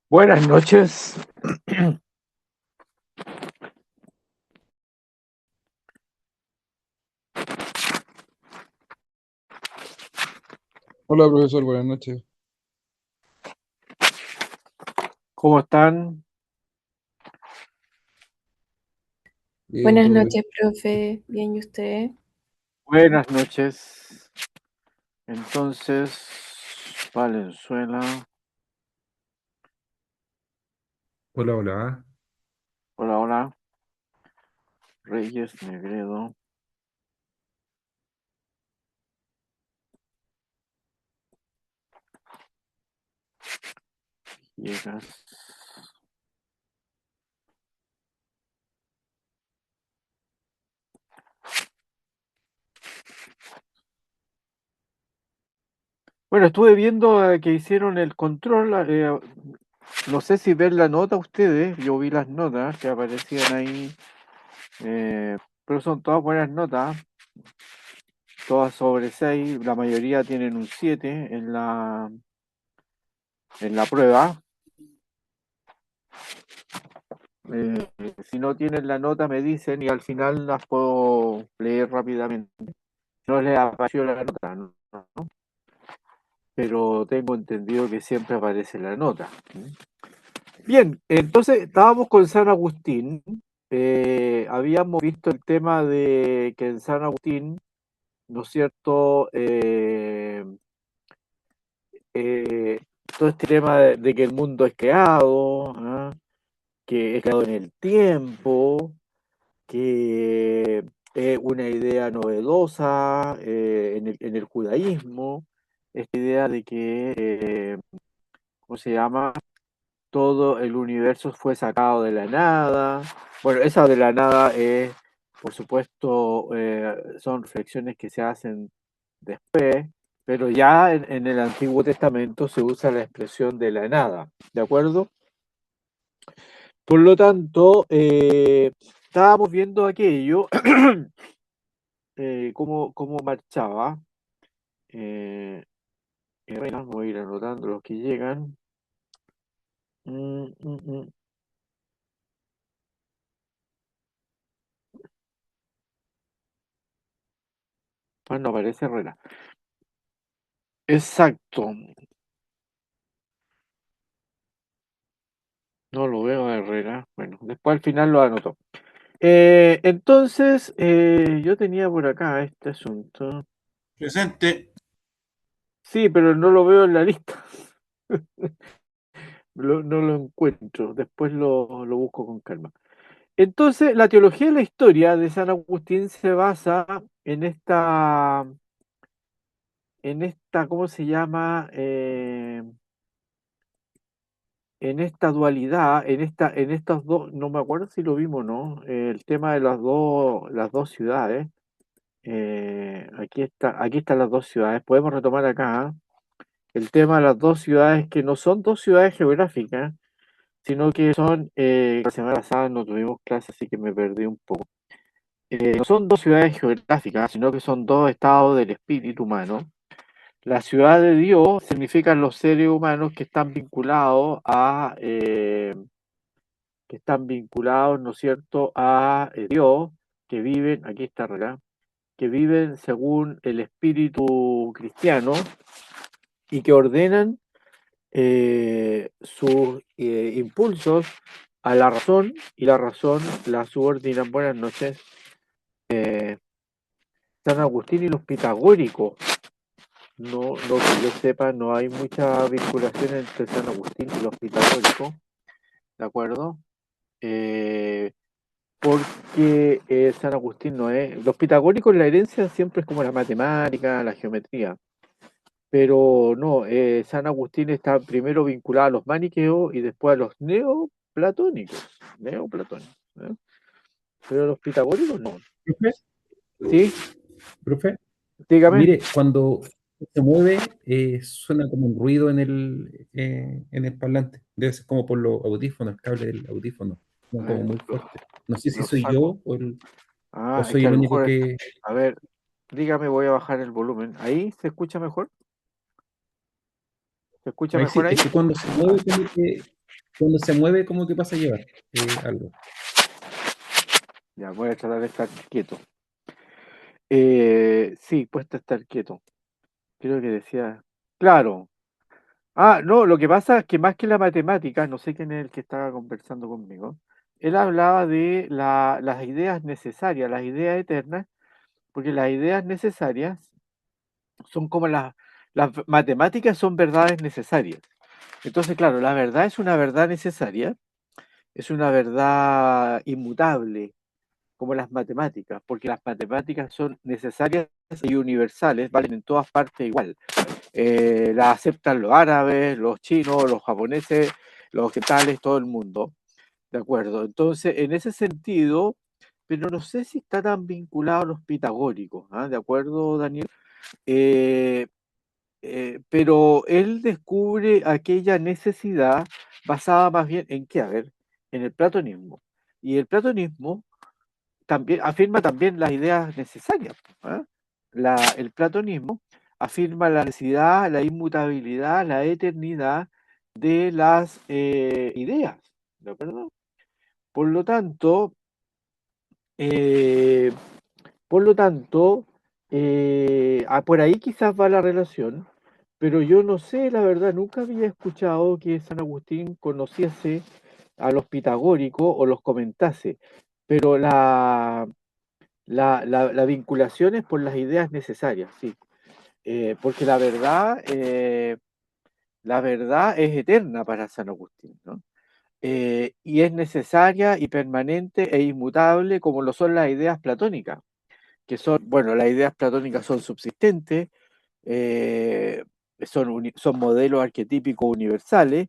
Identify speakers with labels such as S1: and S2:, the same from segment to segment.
S1: Buenas noches.
S2: Hola, profesor, buenas noches.
S1: ¿Cómo están?
S2: Bien,
S3: Buenas
S2: todo bien.
S3: noches, profe. Bien, ¿y usted?
S1: Buenas noches. Entonces, Valenzuela.
S2: Hola, hola.
S1: Hola, hola. Reyes, Negredo. Llegas. Bueno, estuve viendo que hicieron el control. No sé si ven la nota ustedes. Yo vi las notas que aparecían ahí. Pero son todas buenas notas. Todas sobre 6. La mayoría tienen un 7 en la prueba. Eh, si no tienen la nota me dicen y al final las puedo leer rápidamente. No les apareció la nota, ¿no? Pero tengo entendido que siempre aparece la nota. Bien, entonces estábamos con San Agustín. Habíamos visto el tema de que en San Agustín, ¿no es cierto? Eh, Todo este tema de que el mundo es creado, ¿ah? Que es creado en el tiempo, que es una idea novedosa en el judaísmo, esta idea de que, ¿cómo se llama? Todo el universo fue sacado de la nada. Bueno, esa de la nada es, por supuesto, son reflexiones que se hacen después, pero ya en el Antiguo Testamento se usa la expresión de la nada, ¿de acuerdo? Por lo tanto, estábamos viendo aquello cómo marchaba. Eh, bueno, voy a ir anotando los que llegan. Mm, mm, mm. Ah, no aparece Herrera. Exacto, no lo veo a Herrera. Bueno, después al final lo anoto. Entonces, yo tenía por acá este asunto.
S4: Presente.
S1: Sí, pero no lo veo en la lista. No lo encuentro. Después lo busco con calma. Entonces, la teología de la historia de San Agustín se basa en esta, ¿cómo se llama? En esta dualidad, en estos dos, no me acuerdo si lo vimos o no, el tema de las dos ciudades. Aquí están las dos ciudades. Podemos retomar acá, ¿ah? El tema de las dos ciudades que no son dos ciudades geográficas, sino que son, la semana pasada no tuvimos clase, así que me perdí un poco. No son dos ciudades geográficas, sino que son dos estados del espíritu humano. La ciudad de Dios significan los seres humanos que están vinculados, ¿no es cierto?, a Dios, que viven, aquí está acá, que viven según el espíritu cristiano y que ordenan sus impulsos a la razón y la razón la subordinan. Buenas noches. San Agustín y los pitagóricos. No, lo que yo sepa, no hay mucha vinculación entre San Agustín y los pitagóricos, ¿de acuerdo? Eh, Porque San Agustín no es. Los pitagóricos, la herencia siempre es como la matemática, la geometría, pero no, San Agustín está primero vinculado a los maniqueos y después a los neoplatónicos. Neoplatónicos, ¿eh? Pero los pitagóricos no.
S2: Profe,
S1: Sí,
S2: profe,
S1: dígame.
S2: mire, cuando se mueve suena como un ruido en el parlante. Debe ser como por los audífonos, el cable del audífono.
S1: A
S2: Suena como
S1: ver,
S2: muy
S1: lo,
S2: fuerte. No sé si
S1: lo
S2: soy
S1: saco.
S2: yo o
S1: Es
S2: soy
S1: que a
S2: el
S1: lo
S2: único
S1: mejor.
S2: que...
S1: A ver, dígame, voy a bajar el volumen. ¿Ahí se escucha mejor? ¿Se escucha
S2: Ahí
S1: mejor
S2: sí,
S1: ahí?
S2: es que cuando se mueve como que... cuando se mueve, como que pasa a llevar algo.
S1: Ya, voy a tratar de estar quieto. Sí, puesto a estar quieto. Creo que decía. Claro. Ah, no, lo que pasa es que más que la matemática, no sé quién es el que estaba conversando conmigo, él hablaba de las ideas necesarias, las ideas eternas, porque las ideas necesarias son como las matemáticas son verdades necesarias. Entonces, claro, la verdad es una verdad necesaria, es una verdad inmutable, como las matemáticas, porque las matemáticas son necesarias y universales, valen en todas partes igual. La aceptan los árabes, los chinos, los japoneses, los occidentales, todo el mundo, ¿de acuerdo? Entonces, en ese sentido, pero no sé si está tan vinculado a los pitagóricos, ¿ah? ¿De acuerdo, Daniel? Eh, pero él descubre aquella necesidad basada más bien en qué, a ver, en el platonismo. Y el platonismo también afirma también las ideas necesarias. ¿Ah? El platonismo afirma la necesidad, la inmutabilidad, la eternidad de las ideas. ¿De acuerdo? Por lo tanto, eh, por lo tanto, por ahí quizás va la relación, pero yo no sé, la verdad, nunca había escuchado que San Agustín conociese a los pitagóricos o los comentase, pero la vinculación es por las ideas necesarias, sí. Porque la verdad es eterna para San Agustín, ¿no? Y es necesaria y permanente e inmutable como lo son las ideas platónicas, que son, bueno, las ideas platónicas son subsistentes, eh, son modelos arquetípicos universales,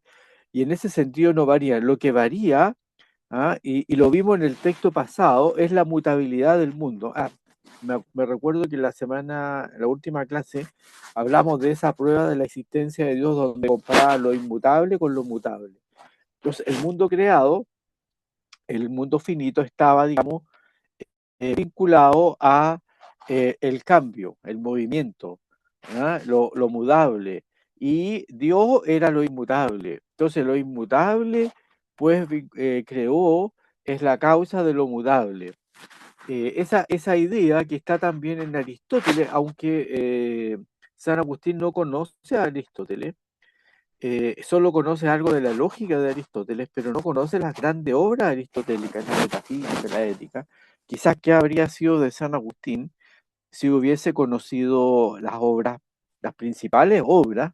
S1: y en ese sentido no varían. Lo que varía, ¿ah? Y lo vimos en el texto pasado, es la mutabilidad del mundo. Me recuerdo que en la última clase, hablamos de esa prueba de la existencia de Dios donde comparaba lo inmutable con lo mutable. Entonces, el mundo creado, el mundo finito, estaba, digamos, vinculado a el cambio, el movimiento, ¿ah? Lo mudable. Y Dios era lo inmutable. Entonces lo inmutable, pues creó, es la causa de lo mudable. Esa idea que está también en Aristóteles, aunque San Agustín no conoce a Aristóteles, solo conoce algo de la lógica de Aristóteles, pero no conoce las grandes obras aristotélicas, la metafísica, la ética. Quizás qué habría sido de San Agustín si hubiese conocido las obras, las principales obras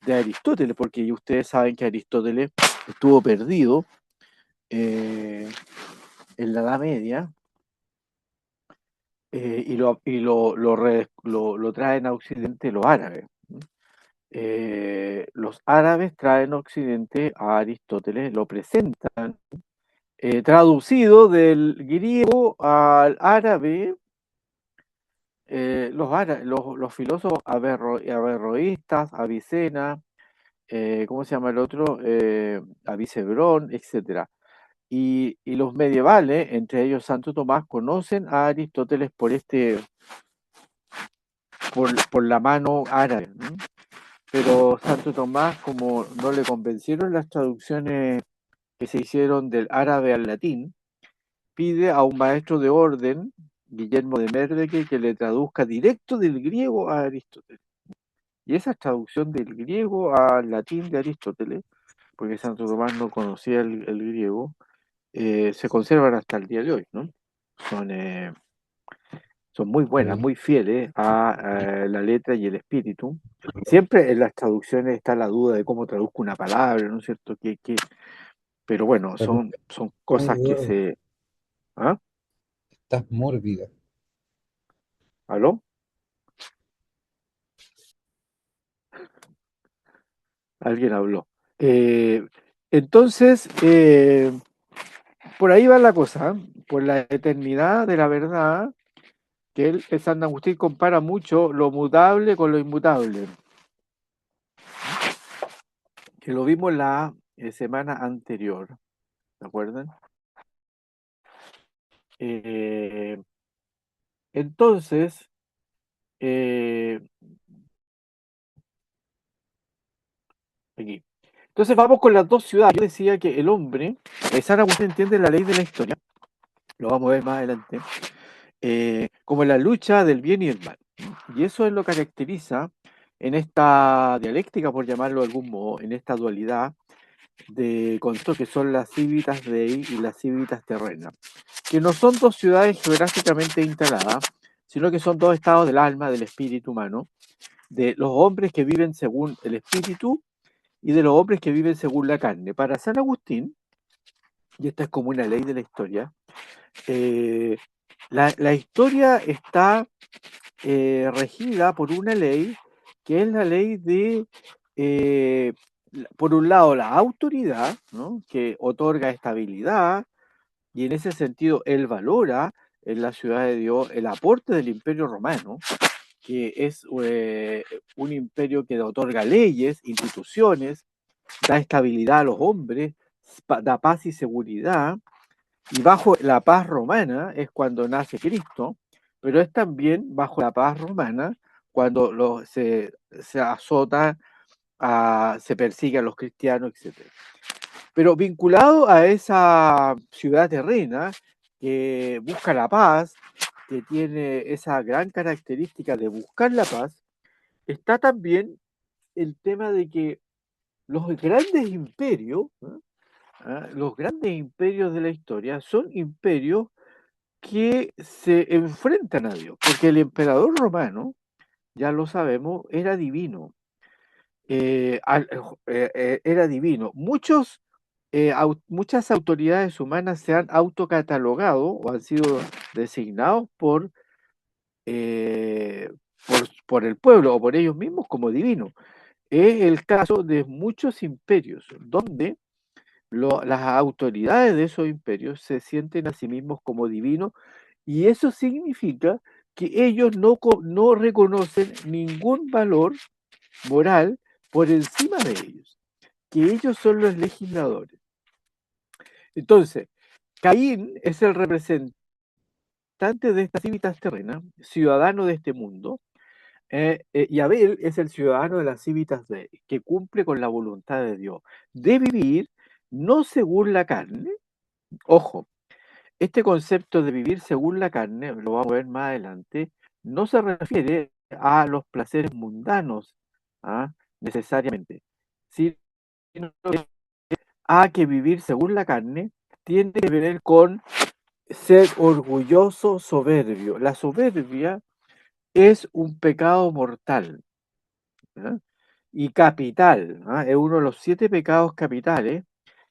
S1: de Aristóteles, porque ustedes saben que Aristóteles estuvo perdido en la Edad Media y lo traen a Occidente los árabes. Los árabes traen a Occidente a Aristóteles, lo presentan traducido del griego al árabe. Los filósofos averroístas, Avicena, ¿cómo se llama el otro? Avicebrón, etcétera. Y los medievales, entre ellos Santo Tomás, conocen a Aristóteles por la mano árabe, ¿no? Pero Santo Tomás, como no le convencieron las traducciones que se hicieron del árabe al latín, pide a un maestro de orden, Guillermo de Merdeke, que le traduzca directo del griego a Aristóteles. Y esa traducción del griego al latín de Aristóteles, porque Santo Tomás no conocía el griego, se conservan hasta el día de hoy, ¿no? Son, eh, son muy buenas,
S2: Oye,
S1: muy fieles a la letra y el espíritu. Siempre en las traducciones está la duda de cómo traduzco una palabra, ¿no es cierto? Pero bueno,
S2: la pregunta
S1: son
S2: es muy
S1: cosas que
S2: Eduardo,
S1: se... ¿Ah?
S2: estás mórbida.
S1: ¿Aló? Alguien habló. Eh, entonces, por ahí va la cosa, ¿eh? Por la eternidad de la verdad, San Agustín compara mucho lo mutable con lo inmutable, que lo vimos la semana anterior, ¿se acuerdan? Eh, entonces, eh, aquí. Entonces vamos con las dos ciudades. Yo decía que el hombre, San Agustín entiende la ley de la historia, lo vamos a ver más adelante, como la lucha del bien y el mal. Y eso es lo que caracteriza en esta dialéctica, por llamarlo de algún modo, en esta dualidad de conceptos que son las civitas dei y las civitas terrenas, que no son dos ciudades geográficamente instaladas, sino que son dos estados del alma, del espíritu humano, de los hombres que viven según el espíritu y de los hombres que viven según la carne. Para San Agustín, y esta es como una ley de la historia, la historia está regida por una ley que es la ley de, por un lado, la autoridad, ¿no?, que otorga estabilidad, y en ese sentido él valora en la ciudad de Dios el aporte del Imperio Romano, que es un imperio que otorga leyes, instituciones, da estabilidad a los hombres, da paz y seguridad, y bajo la paz romana es cuando nace Cristo, pero es también bajo la paz romana cuando se azota, se persigue a los cristianos, etc. Pero vinculado a esa ciudad terrena que busca la paz, que tiene esa gran característica de buscar la paz, está también el tema de que los grandes imperios, ¿no?, los grandes imperios de la historia son imperios que se enfrentan a Dios, porque el emperador romano, ya lo sabemos, era divino. Era divino. Muchas autoridades humanas se han autocatalogado o han sido designados eh, por el pueblo o por ellos mismos como divinos. Es el caso de muchos imperios, donde las autoridades de esos imperios se sienten a sí mismos como divinos, y eso significa que ellos no reconocen ningún valor moral por encima de ellos, que ellos son los legisladores. Entonces, Caín es el representante de estas civitas terrenas, ciudadano de este mundo, y Abel es el ciudadano de las civitas que cumple con la voluntad de Dios, de vivir no según la carne. Ojo, este concepto de vivir según la carne, lo vamos a ver más adelante, no se refiere a los placeres mundanos, necesariamente, sino a que vivir según la carne tiene que ver con ser orgulloso, soberbio. La soberbia es un pecado mortal, y capital, es uno de los 7 pecados capitales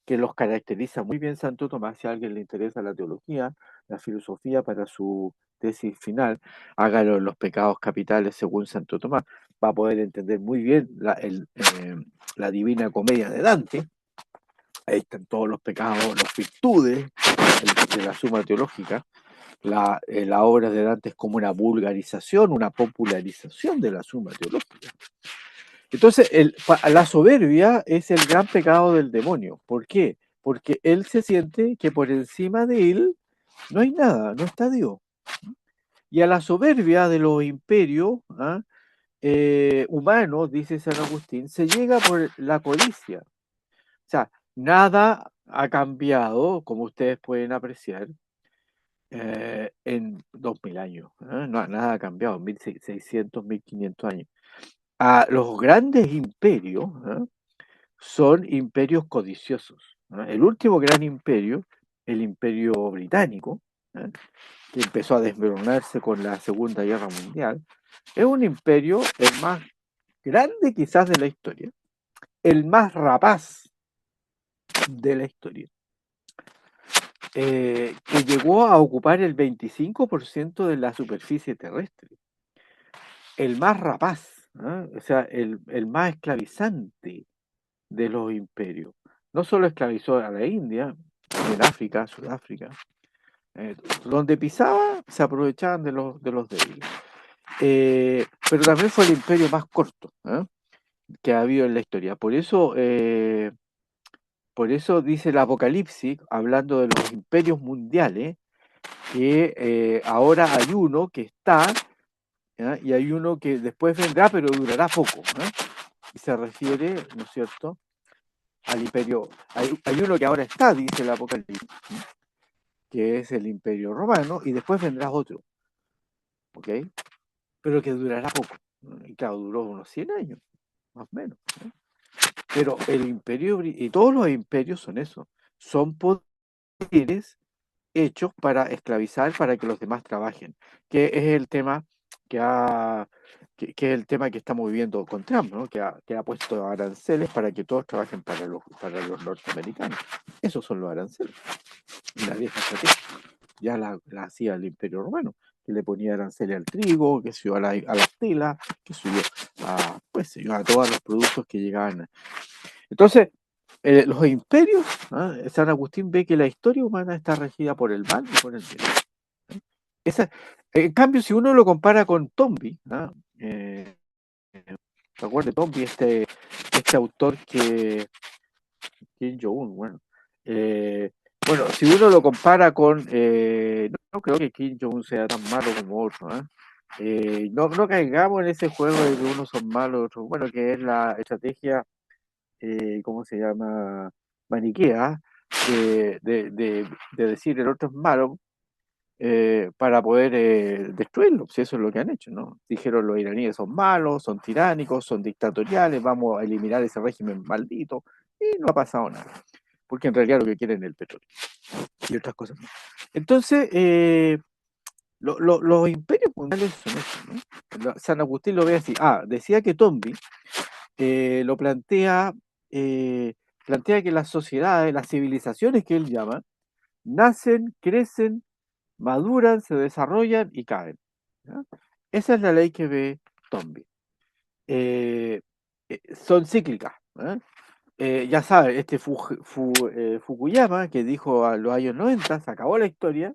S1: que los caracteriza muy bien Santo Tomás. Si a alguien le interesa la teología, la filosofía para su tesis final, hágalo en los pecados capitales según Santo Tomás, va a poder entender muy bien la Divina Comedia de Dante. Ahí están todos los pecados, las virtudes de la Suma Teológica. La obra de Dante es como una vulgarización, una popularización de la Suma Teológica. Entonces, la soberbia es el gran pecado del demonio. ¿Por qué? Porque él se siente que por encima de él no hay nada, no está Dios. Y a la soberbia de los imperios humanos, dice San Agustín, se llega por la codicia. O sea, nada ha cambiado, como ustedes pueden apreciar, en 2000 años. Nada ha cambiado, en 1600, 1500 años. Los grandes imperios son imperios codiciosos. El último gran imperio, el Imperio Británico, que empezó a desmoronarse con la Segunda Guerra Mundial, es un imperio el más grande quizás de la historia, el más rapaz de la historia, que llegó a ocupar el 25% de la superficie terrestre. El más rapaz, o sea, el más esclavizante de los imperios. No solo esclavizó a la India, en África, Sudáfrica, donde pisaba se aprovechaban de los débiles. Pero también fue el imperio más corto que ha habido en la historia. Por eso dice el Apocalipsis, hablando de los imperios mundiales, que ahora hay uno que está, y hay uno que después vendrá, pero durará poco. Y se refiere, ¿no es cierto?, al imperio. Hay uno que ahora está, dice el Apocalipsis, que es el imperio romano, y después vendrá otro, ¿ok? Pero que durará poco. Y claro, duró unos 100 años, más o menos, ¿no? Pero el imperio, y todos los imperios son eso, son poderes hechos para esclavizar, para que los demás trabajen, que es el tema que que es el tema que estamos viviendo con Trump, ¿no? Que ha puesto aranceles para que todos trabajen para los norteamericanos. Esos son los aranceles. Y la vieja estrategia ya la hacía el Imperio Romano, que le ponía aranceles al trigo, que se a las telas, que subió pues, a todos los productos que llegaban. Entonces, los imperios, San Agustín ve que la historia humana está regida por el mal y por el bien. En cambio, si uno lo compara con Tombi, ¿se acuerda de Tombi, este autor que Kim Jong-un, bueno, si uno lo compara con, no creo que Kim Jong-un sea tan malo como otro, no caigamos en ese juego de que unos son malos, otros, bueno, que es la estrategia, ¿cómo se llama? Maniquea, de decir el otro es malo, para poder destruirlo, si eso es lo que han hecho, ¿no? Dijeron los iraníes son malos, son tiránicos, son dictatoriales, vamos a eliminar ese régimen maldito, y no ha pasado nada, porque en realidad lo que quieren es el petróleo y otras cosas más. Entonces, los imperios mundiales son eso, ¿no? San Agustín lo ve así. Decía que Tombi lo plantea que las sociedades, las civilizaciones que él llama, nacen, crecen, maduran, se desarrollan y caen, ¿ya? Esa es la ley que ve Tombi. Son cíclicas, ya sabes, Fukuyama, que dijo a los años 90, se acabó la historia,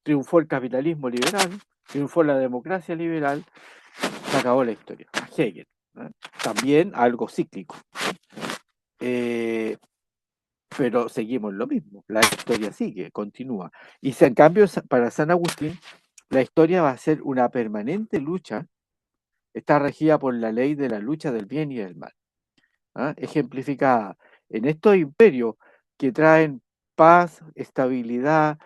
S1: triunfó el capitalismo liberal, triunfó la democracia liberal, se acabó la historia. Hegel, también algo cíclico. Pero seguimos lo mismo, la historia sigue, continúa. Y si en cambio para San Agustín, la historia va a ser una permanente lucha, está regida por la ley de la lucha del bien y del mal, ejemplificada en estos imperios que traen paz, estabilidad,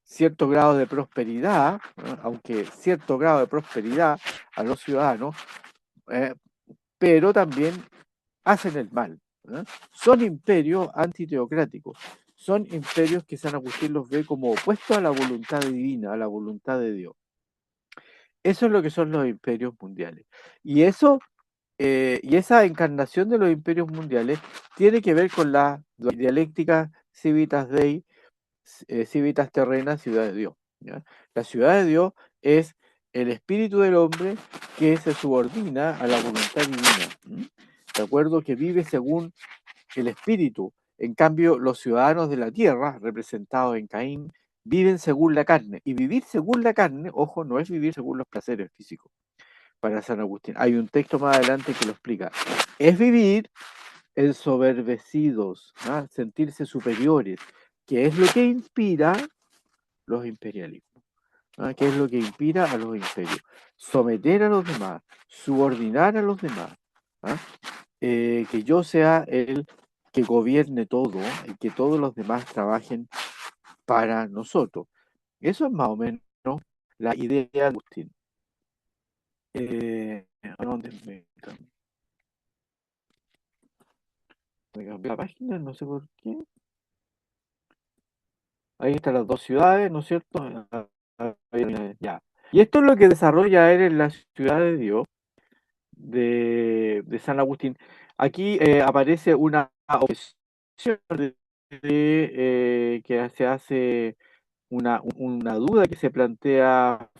S1: cierto grado de prosperidad, aunque cierto grado de prosperidad a los ciudadanos, pero también hacen el mal. Son imperios antiteocráticos, son imperios que San Agustín los ve como opuestos a la voluntad divina, a la voluntad de Dios. Eso es lo que son los imperios mundiales. Y esa encarnación de los imperios mundiales tiene que ver con la dialéctica Civitas Dei, Civitas Terrena, ciudad de Dios, ¿ya? La ciudad de Dios es el espíritu del hombre que se subordina a la voluntad divina, ¿de acuerdo? Que vive según el espíritu. En cambio, los ciudadanos de la tierra, representados en Caín, viven según la carne. Y vivir según la carne, ojo, no es vivir según los placeres físicos. Para San Agustín, hay un texto más adelante que lo explica. Es vivir ensoberbecidos, sentirse superiores, que es lo que inspira los imperialismos, que es lo que inspira a los imperios. Someter a los demás, subordinar a los demás, que yo sea el que gobierne todo y que todos los demás trabajen para nosotros. Eso es más o menos la idea de Agustín. ¿Dónde me cambié la página? No sé por qué. Ahí están las dos ciudades, ¿no es cierto? Ya. Y esto es lo que desarrolla él en la ciudad de Dios, de San Agustín. Aquí aparece una objeción que se hace una duda que se plantea,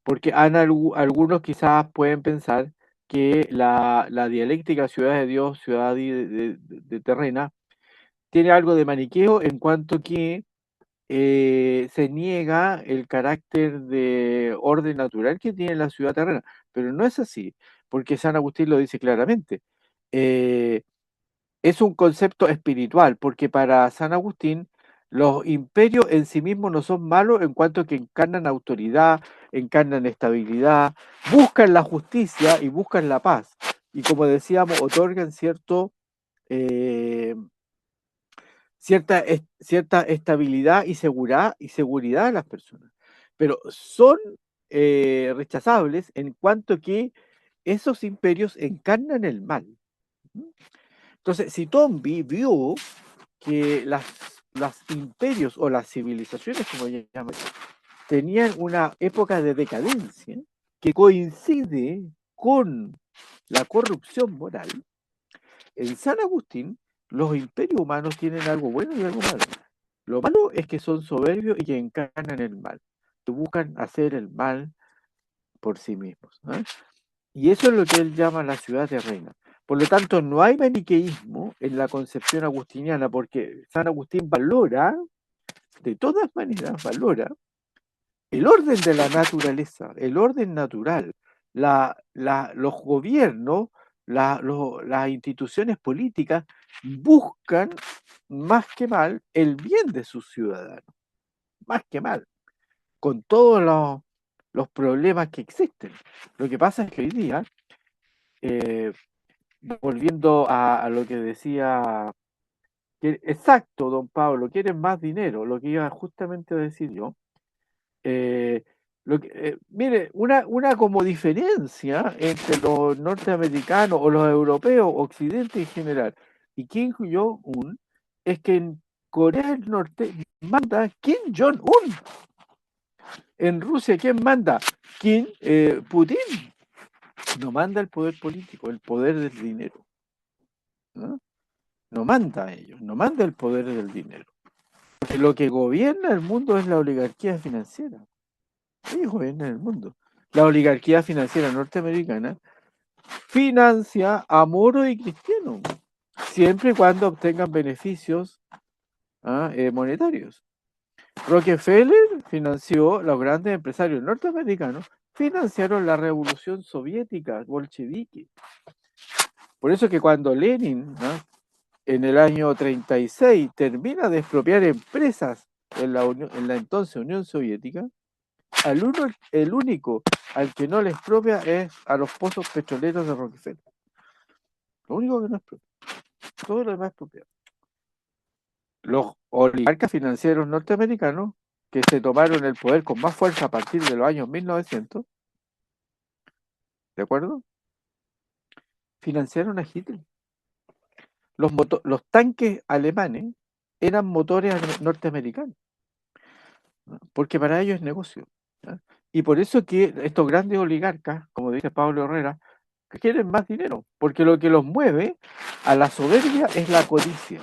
S1: porque algunos quizás pueden pensar que la dialéctica ciudad de Dios, ciudad de terrena, tiene algo de maniqueo en cuanto que se niega el carácter de orden natural que tiene la ciudad terrena, pero no es así, porque San Agustín lo dice claramente. Eh, es un concepto espiritual, porque para San Agustín los imperios en sí mismos no son malos en cuanto que encarnan autoridad, encarnan estabilidad, buscan la justicia y buscan la paz. Y como decíamos, otorgan cierto eh, cierta estabilidad y seguridad de las personas, pero son rechazables en cuanto que esos imperios encarnan el mal. Entonces, si Toynbee vio que las imperios o las civilizaciones, como llaman, tenían una época de decadencia que coincide con la corrupción moral, en San Agustín los imperios humanos tienen algo bueno y algo malo. Lo malo es que son soberbios y que encarnan el mal, que buscan hacer el mal por sí mismos. Y eso es lo que él llama la ciudad terrena. Por lo tanto, no hay maniqueísmo en la concepción agustiniana, porque San Agustín valora, de todas maneras, valora el orden de la naturaleza, el orden natural, los gobiernos, las instituciones políticas buscan más que mal el bien de sus ciudadanos, más que mal, con todos los problemas que existen. Lo que pasa es que hoy día, volviendo a lo que decía, exacto, don Pablo, quieren más dinero, lo que iba justamente a decir yo. Mire, una como diferencia entre los norteamericanos o los europeos, Occidente en general, y Kim Jong-un, es que en Corea del Norte manda Kim Jong-un. En Rusia, ¿quién manda? Putin. No manda el poder político, el poder del dinero. No manda a ellos, no manda el poder del dinero. Porque lo que gobierna el mundo es la oligarquía financiera. Ellos gobiernan el mundo. La oligarquía financiera norteamericana financia a moros y cristianos, siempre y cuando obtengan beneficios monetarios. Rockefeller financió, los grandes empresarios norteamericanos financiaron la revolución soviética bolchevique. Por eso que cuando Lenin, en el año 36, termina de expropiar empresas en la entonces Unión Soviética, el único al que no le expropia es a los pozos petroleros de Rockefeller. Lo único que no expropia. Todo lo demás expropiado. Los oligarcas financieros norteamericanos, que se tomaron el poder con más fuerza a partir de los años 1900, ¿de acuerdo? Financiaron a Hitler. Los tanques alemanes eran motores norteamericanos, ¿no? Porque para ellos es negocio, ¿no? Y por eso que estos grandes oligarcas, como dice Pablo Herrera, quieren más dinero, porque lo que los mueve a la soberbia es la codicia,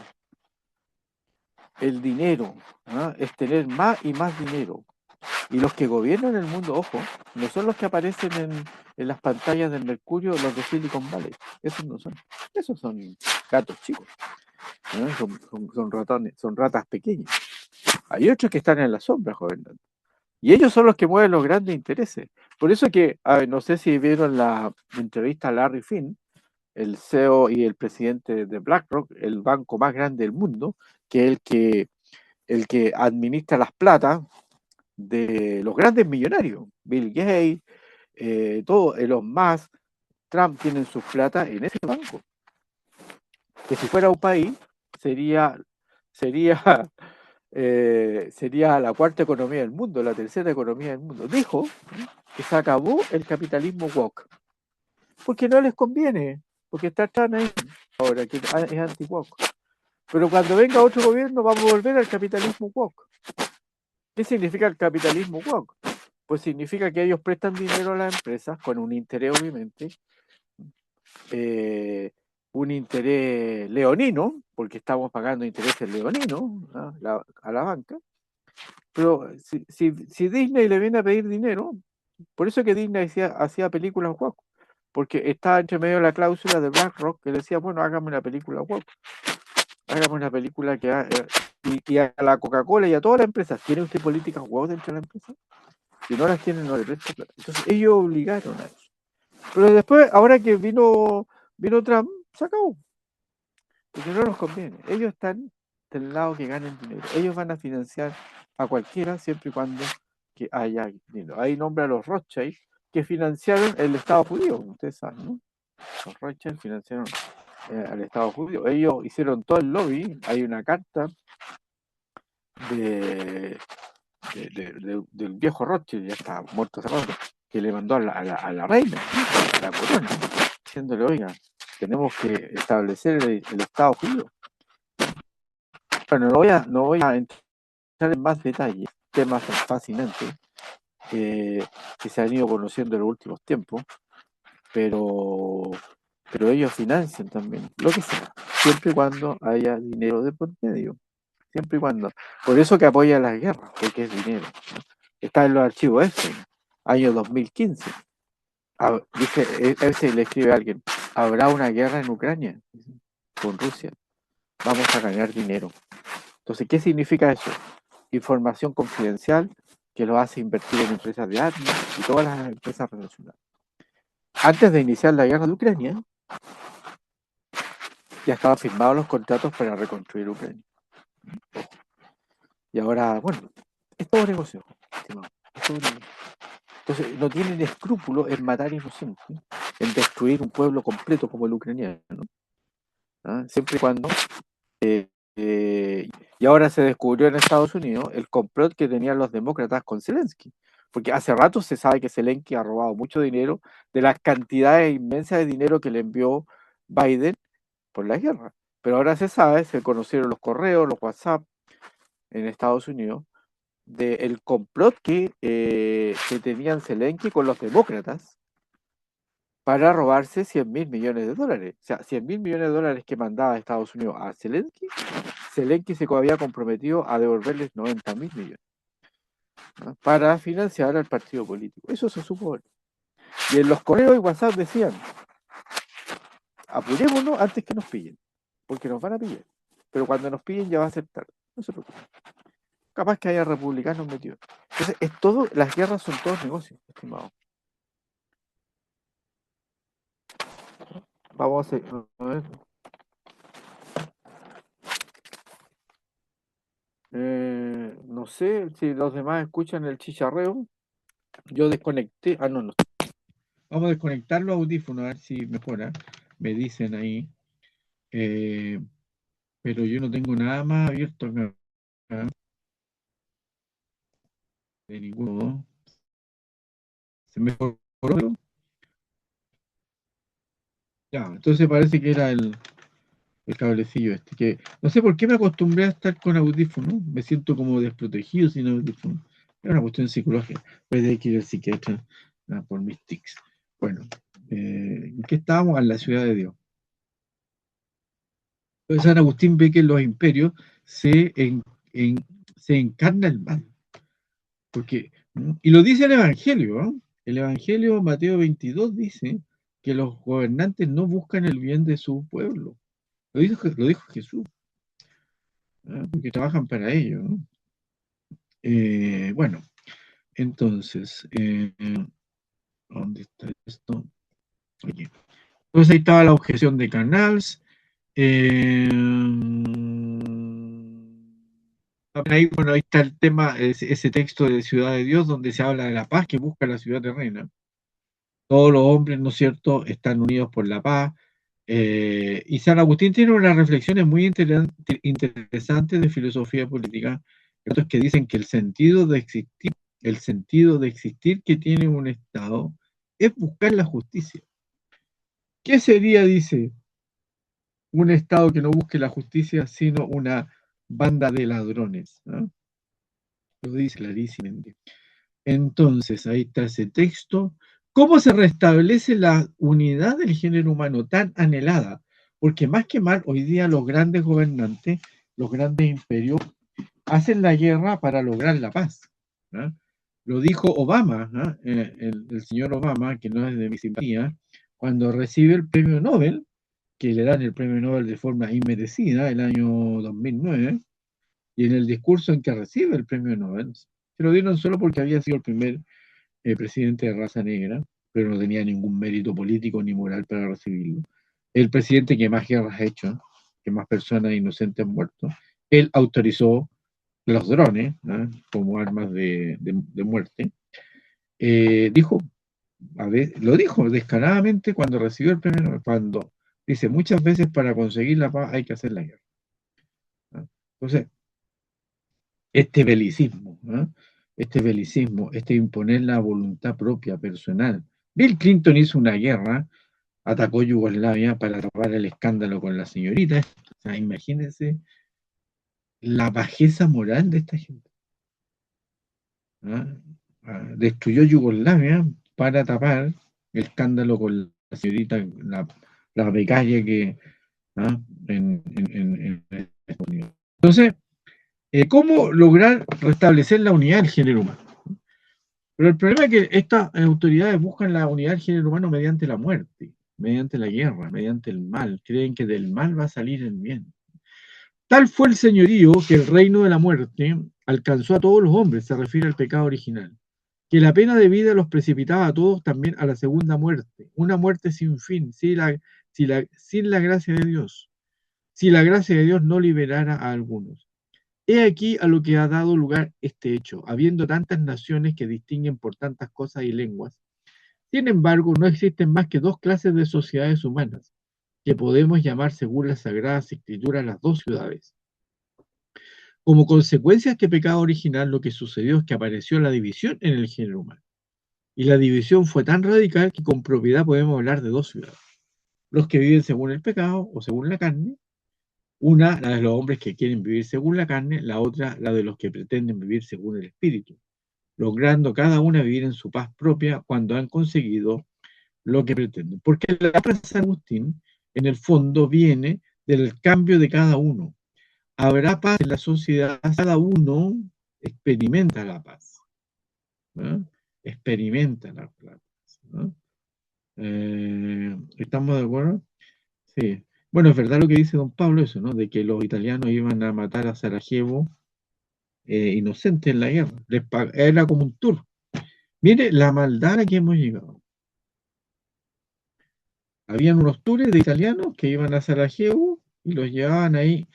S1: el dinero, ¿no? Es tener más y más dinero. Y los que gobiernan el mundo, ojo, no son los que aparecen en las pantallas del Mercurio, los de Silicon Valley. Esos no son. Esos son gatos chicos, ¿no? Son ratones, son ratas pequeñas. Hay otros que están en la sombra gobernando. Y ellos son los que mueven los grandes intereses. Por eso que, no sé si vieron la entrevista a Larry Finn, el CEO y el presidente de BlackRock, el banco más grande del mundo, que es el que administra las platas de los grandes millonarios. Bill Gates, todo, Elon Musk, Trump tienen sus plata en ese banco. Que si fuera un país, sería la cuarta economía del mundo, la tercera economía del mundo. Dijo que se acabó el capitalismo woke, porque no les conviene, porque están ahí ahora, que es anti-woke. Pero cuando venga otro gobierno vamos a volver al capitalismo woke. ¿Qué significa el capitalismo woke? Pues significa que ellos prestan dinero a las empresas con un interés, obviamente, un interés leonino, porque estamos pagando intereses leoninos, ¿no? a la banca. Pero si Disney le viene a pedir dinero, por eso que Disney hacía películas woke, porque estaba entre medio de la cláusula de BlackRock que decía, bueno, hágame una película woke, hágame una película que y a la Coca-Cola y a todas las empresas, ¿tiene usted políticas woke dentro de la empresa? Si no las tienen, no le presta plata. Entonces ellos obligaron a eso. Pero después, ahora que vino Trump, se acabó. Porque no nos conviene. Ellos están del lado que ganen dinero. Ellos van a financiar a cualquiera siempre y cuando que haya dinero. Ahí nombra a los Rothschild que financiaron el Estado judío, ustedes saben, ¿no? Los Rothschild financiaron al Estado judío. Ellos hicieron todo el lobby. Hay una carta del viejo Rothschild, ya está muerto hace rato, que le mandó a la reina, a la corona, diciéndole, oiga, tenemos que establecer el Estado judío. Bueno, no voy a entrar en más detalles, temas fascinantes que se han ido conociendo en los últimos tiempos, pero ellos financian también, lo que sea, siempre y cuando haya dinero de por medio, siempre y cuando. Por eso que apoya las guerras, porque es dinero, ¿no? Está en los archivos Epstein, año 2015. Dice, a veces le escribe a alguien, ¿habrá una guerra en Ucrania con Rusia? Vamos a ganar dinero. Entonces, ¿qué significa eso? Información confidencial que lo hace invertir en empresas de armas y todas las empresas relacionadas. Antes de iniciar la guerra de Ucrania, ya estaban firmados los contratos para reconstruir Ucrania. Ojo. Y ahora, bueno, es todo negocio, estimado. Es todo negocio. Entonces, no tienen escrúpulos en matar inocentes, en destruir un pueblo completo como el ucraniano, ¿ah? Siempre y cuando. Y ahora se descubrió en Estados Unidos el complot que tenían los demócratas con Zelensky. Porque hace rato se sabe que Zelensky ha robado mucho dinero de las cantidades inmensas de dinero que le envió Biden por la guerra. Pero ahora se sabe, se conocieron los correos, los WhatsApp en Estados Unidos, del complot que tenían Zelensky con los demócratas para robarse $100.000 millones. O sea, $100.000 millones que mandaba Estados Unidos a Zelensky se había comprometido a devolverles 90.000 millones, ¿no? Para financiar al partido político. Eso se supo. Y en los correos y WhatsApp decían, apurémonos antes que nos pillen, porque nos van a pillar. Pero cuando nos pillen ya va a ser tarde. No se preocupen. Capaz que haya republicanos metidos. Entonces, las guerras son todos negocios, estimado. Vamos a ver. No sé si los demás escuchan el chicharreo. Yo desconecté. No. Vamos a desconectar los audífonos a ver si mejora. Me dicen ahí. Pero yo no tengo nada más abierto acá. De ninguno. ¿Se mejoró? Ya, entonces parece que era el cablecillo este. Que no sé por qué me acostumbré a estar con audífonos. Me siento como desprotegido sin audífonos. Es una cuestión psicológica. Puede que ir al psiquiatra por mis tics. Bueno, ¿en qué estábamos? En la ciudad de Dios. Entonces San Agustín ve que en los imperios se encarna el mal. Y lo dice el Evangelio, ¿eh? El Evangelio Mateo 22 dice que los gobernantes no buscan el bien de su pueblo. Lo dijo Jesús, ¿eh? Porque trabajan para ello, ¿no? Bueno, entonces, ¿dónde está esto? Aquí. Entonces ahí estaba la objeción de Canals. Ahí, bueno, ahí está el tema, ese texto de Ciudad de Dios, donde se habla de la paz que busca la ciudad terrena. Todos los hombres, ¿no es cierto?, están unidos por la paz. Y San Agustín tiene unas reflexiones muy interesantes de filosofía política, que dicen que el sentido de existir que tiene un Estado es buscar la justicia. ¿Qué sería, dice, un Estado que no busque la justicia, sino una banda de ladrones? ¿No? Lo dice clarísimamente. Entonces, ahí está ese texto. ¿Cómo se restablece la unidad del género humano tan anhelada? Porque más que mal, hoy día los grandes gobernantes, los grandes imperios, hacen la guerra para lograr la paz, ¿no? Lo dijo Obama, ¿no? El señor Obama, que no es de mi simpatía, cuando recibe el premio Nobel, que le dan el premio Nobel de forma inmerecida el año 2009, y en el discurso en que recibe el premio Nobel, se lo dieron solo porque había sido el primer presidente de raza negra, pero no tenía ningún mérito político ni moral para recibirlo. El presidente que más guerras ha hecho, que más personas inocentes han muerto, él autorizó los drones, ¿no?, como armas de muerte. Lo dijo descaradamente cuando recibió el premio Nobel, cuando
S4: Dice, muchas veces para conseguir la paz hay que hacer la guerra. ¿Ah? Entonces, este belicismo, este imponer la voluntad propia, personal. Bill Clinton hizo una guerra, atacó Yugoslavia para tapar el escándalo con la señorita. O sea, imagínense la bajeza moral de esta gente. Destruyó Yugoslavia para tapar el escándalo con la señorita, la becaria que en Estados Unidos. Entonces, ¿cómo lograr restablecer la unidad del género humano? Pero el problema es que estas autoridades buscan la unidad del género humano mediante la muerte, mediante la guerra, mediante el mal. Creen que del mal va a salir el bien. Tal fue el señorío que el reino de la muerte alcanzó a todos los hombres, se refiere al pecado original, que la pena de vida los precipitaba a todos también a la segunda muerte, una muerte sin fin, sin la gracia de Dios, si la gracia de Dios no liberara a algunos. He aquí a lo que ha dado lugar este hecho, habiendo tantas naciones que distinguen por tantas cosas y lenguas. Sin embargo, no existen más que dos clases de sociedades humanas, que podemos llamar según las Sagradas Escrituras las dos ciudades. Como consecuencia de este pecado original, lo que sucedió es que apareció la división en el género humano. Y la división fue tan radical que con propiedad podemos hablar de dos ciudades. Los que viven según el pecado o según la carne, una, la de los hombres que quieren vivir según la carne, la otra, la de los que pretenden vivir según el espíritu, logrando cada una vivir en su paz propia cuando han conseguido lo que pretenden. Porque la paz de San Agustín, en el fondo, viene del cambio de cada uno. Habrá paz en la sociedad, cada uno experimenta la paz. ¿No? Experimenta la paz. ¿No? ¿Estamos de acuerdo? Sí. Bueno, es verdad lo que dice don Pablo, eso, ¿no? De que los italianos iban a matar a Sarajevo inocentes en la guerra. Era como un tour. Mire la maldad a la que hemos llegado. Habían unos tours de italianos que iban a Sarajevo y los llevaban ahí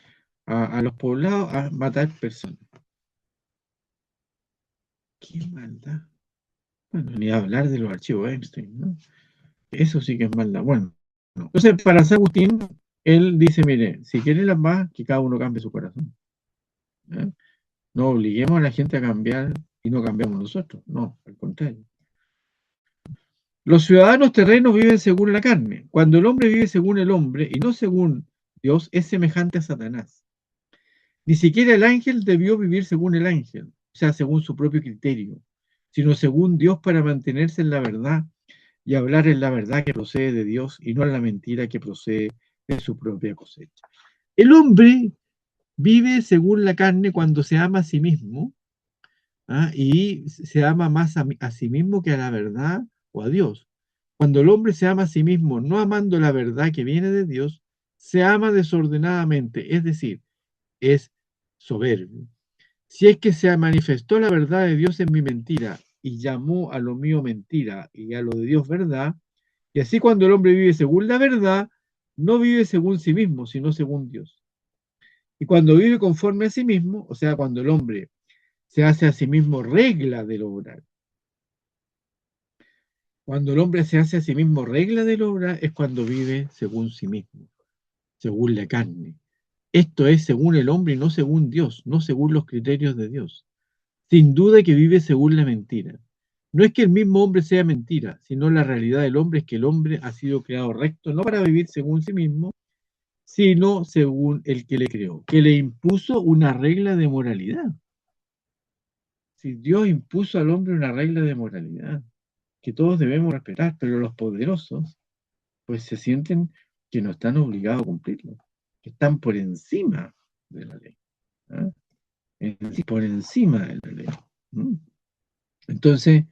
S4: a los poblados a matar personas. ¡Qué maldad! Bueno, ni hablar de los archivos Epstein, ¿no? Eso sí que es maldad. Bueno, entonces para San Agustín, él dice, mire, si quiere la paz, que cada uno cambie su corazón. ¿Eh? No obliguemos a la gente a cambiar y no cambiamos nosotros. No, al contrario. Los ciudadanos terrenos viven según la carne. Cuando el hombre vive según el hombre y no según Dios, es semejante a Satanás. Ni siquiera el ángel debió vivir según el ángel, o sea, según su propio criterio, sino según Dios para mantenerse en la verdad y hablar en la verdad que procede de Dios y no en la mentira que procede de su propia cosecha. El hombre vive según la carne cuando se ama a sí mismo, y se ama más a sí mismo que a la verdad o a Dios. Cuando el hombre se ama a sí mismo, no amando la verdad que viene de Dios, se ama desordenadamente, es decir, es soberbio. Si es que se manifestó la verdad de Dios en mi mentira y llamó a lo mío mentira y a lo de Dios verdad, y así cuando el hombre vive según la verdad, no vive según sí mismo, sino según Dios. Y cuando vive conforme a sí mismo, o sea, cuando el hombre se hace a sí mismo regla del obrar. Cuando el hombre se hace a sí mismo regla del obrar es cuando vive según sí mismo, según la carne. Esto es según el hombre y no según Dios, no según los criterios de Dios. Sin duda que vive según la mentira. No es que el mismo hombre sea mentira, sino la realidad del hombre es que el hombre ha sido creado recto, no para vivir según sí mismo, sino según el que le creó, que le impuso una regla de moralidad. Si Dios impuso al hombre una regla de moralidad que todos debemos respetar, pero los poderosos pues se sienten que no están obligados a cumplirlo, que están por encima de la ley, ¿ah? Por encima de la ley. Entonces,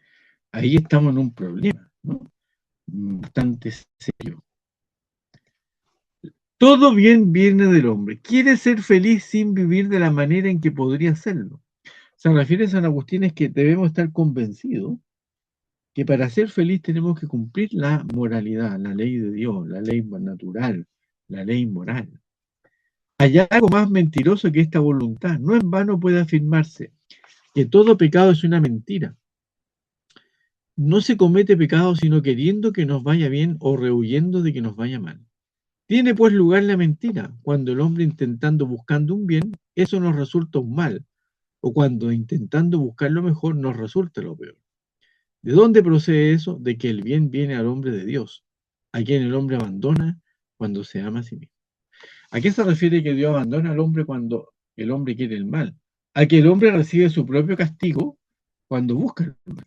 S4: ahí estamos en un problema, ¿no? Bastante serio. Todo bien viene del hombre. Quiere ser feliz sin vivir de la manera en que podría hacerlo. Se refiere a San Agustín es que debemos estar convencidos que para ser feliz tenemos que cumplir la moralidad, la ley de Dios, la ley natural, la ley moral. Hay algo más mentiroso que esta voluntad. No en vano puede afirmarse que todo pecado es una mentira. No se comete pecado sino queriendo que nos vaya bien o rehuyendo de que nos vaya mal. Tiene pues lugar la mentira, cuando el hombre intentando buscando un bien, eso nos resulta un mal, o cuando intentando buscar lo mejor nos resulta lo peor. ¿De dónde procede eso? De que el bien viene al hombre de Dios, a quien el hombre abandona cuando se ama a sí mismo. ¿A qué se refiere que Dios abandona al hombre cuando el hombre quiere el mal? A que el hombre recibe su propio castigo cuando busca el mal.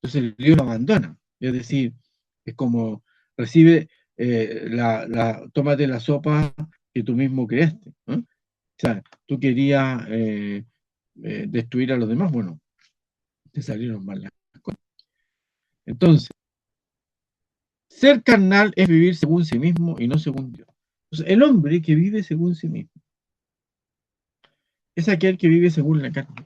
S4: Entonces Dios lo abandona. Es decir, es como recibe tómate la sopa que tú mismo creaste, ¿no? O sea, tú querías destruir a los demás, bueno, te salieron mal las cosas. Entonces, ser carnal es vivir según sí mismo y no según Dios. Entonces, el hombre que vive según sí mismo es aquel que vive según la carne.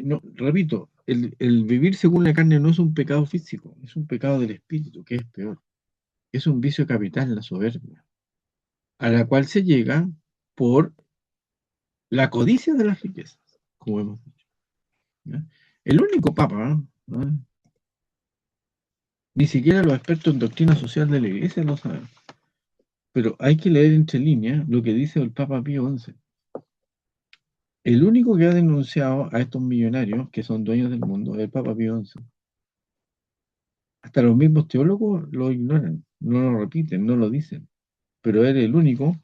S4: No, repito, el vivir según la carne no es un pecado físico, es un pecado del espíritu, que es peor. Es un vicio capital, la soberbia, a la cual se llega por la codicia de las riquezas, como hemos dicho, ¿ya? El único papa, ¿no? Ni siquiera los expertos en doctrina social de la iglesia lo saben, pero hay que leer entre líneas lo que dice el Papa Pío XI. El único que ha denunciado a estos millonarios que son dueños del mundo es el Papa Pío XI. Hasta los mismos teólogos lo ignoran, no lo repiten, no lo dicen, pero él es el único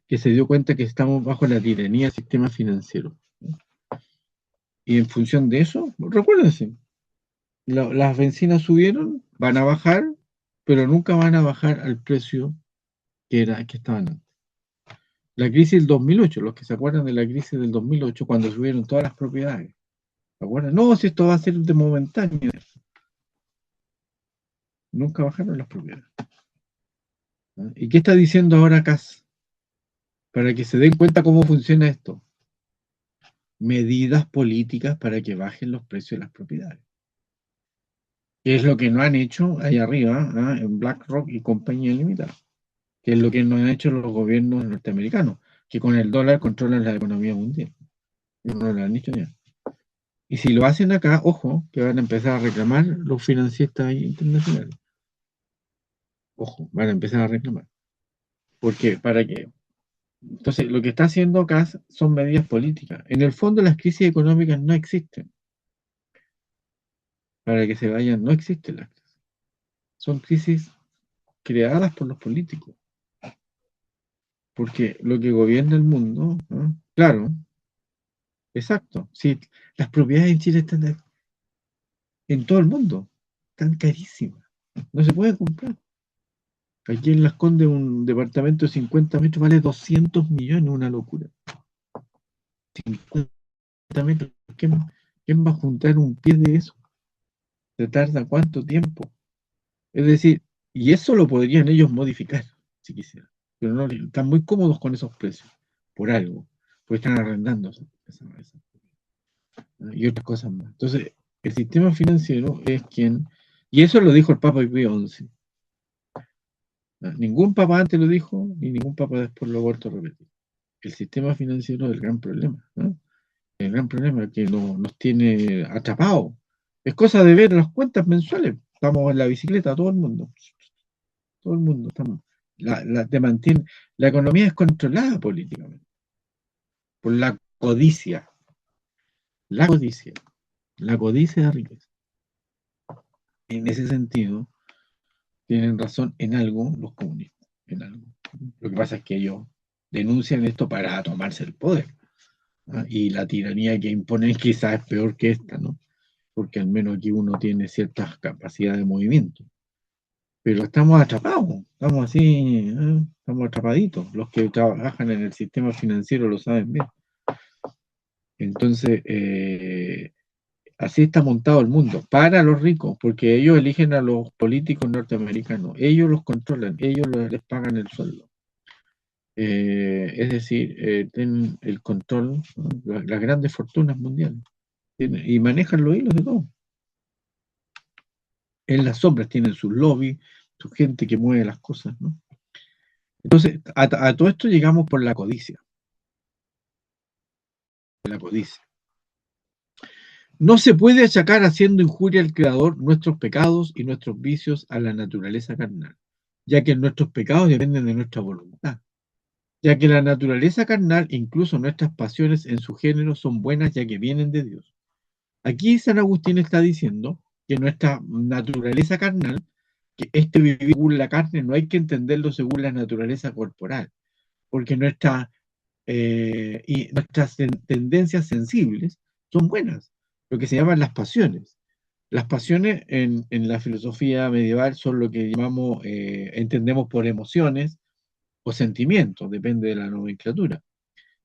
S4: que se dio cuenta que estamos bajo la tiranía del sistema financiero. Y en función de eso, recuérdense, las bencinas subieron, van a bajar, pero nunca van a bajar al precio que estaban antes. La crisis del 2008, los que se acuerdan de la crisis del 2008, cuando subieron todas las propiedades, ¿se acuerdan? No, si esto va a ser de momentáneo. Nunca bajaron las propiedades. ¿No? ¿Y qué está diciendo ahora CAS? Para que se den cuenta cómo funciona esto. Medidas políticas para que bajen los precios de las propiedades. Que es lo que no han hecho allá arriba, ¿ah? En BlackRock y compañía limitada. Que es lo que no han hecho los gobiernos norteamericanos, que con el dólar controlan la economía mundial. No lo han hecho ya. Y si lo hacen acá, ojo, que van a empezar a reclamar los financistas internacionales. Ojo, van a empezar a reclamar. Porque, ¿para qué? Entonces, lo que está haciendo acá son medidas políticas. En el fondo, las crisis económicas no existen. Para que se vayan, no existen las crisis. Son crisis creadas por los políticos. Porque lo que gobierna el mundo, ¿no? Claro, exacto. Sí, las propiedades en Chile están en todo el mundo. Están carísimas. No se puede comprar. Aquí en Las Condes un departamento de 50 metros vale 200 millones, una locura. 50 metros. ¿Quién va a juntar un pie de eso? ¿Se tarda cuánto tiempo? Es decir, y eso lo podrían ellos modificar, si quisieran. Pero no, están muy cómodos con esos precios, por algo, porque están arrendando y otras cosas más. Entonces, el sistema financiero es quien, y eso lo dijo el Papa Pío XI. Ningún papa antes lo dijo, ni ningún papa después lo ha vuelto a repetir. El sistema financiero es el gran problema, ¿no? El gran problema es que nos tiene atrapados. Es cosa de ver las cuentas mensuales. Estamos en la bicicleta, todo el mundo. Todo el mundo estamos. Te mantiene. La economía es controlada políticamente por la codicia. La codicia. La codicia de riqueza. En ese sentido, tienen razón en algo los comunistas. En algo. Lo que pasa es que ellos denuncian esto para tomarse el poder, ¿no? Y la tiranía que imponen quizás es peor que esta, ¿no? Porque al menos aquí uno tiene ciertas capacidades de movimiento. Pero estamos atrapados, estamos así, estamos atrapaditos. Los que trabajan en el sistema financiero lo saben bien. Entonces, así está montado el mundo, para los ricos, porque ellos eligen a los políticos norteamericanos, ellos los controlan, ellos les pagan el sueldo. Es decir, tienen el control, ¿no? Las grandes fortunas mundiales, y manejan los hilos de todo. En las sombras tienen sus lobbies, su gente que mueve las cosas, ¿no? Entonces, a todo esto llegamos por la codicia. La codicia. No se puede achacar haciendo injuria al Creador nuestros pecados y nuestros vicios a la naturaleza carnal. ya que nuestros pecados dependen de nuestra voluntad, ya que la naturaleza carnal, incluso nuestras pasiones en su género, son buenas ya que vienen de Dios. Aquí San Agustín está diciendo que nuestra naturaleza carnal, que este vivir según la carne, no hay que entenderlo según la naturaleza corporal, porque nuestras tendencias sensibles son buenas, lo que se llaman las pasiones. Las pasiones en la filosofía medieval son lo que llamamos, entendemos por emociones o sentimientos, depende de la nomenclatura,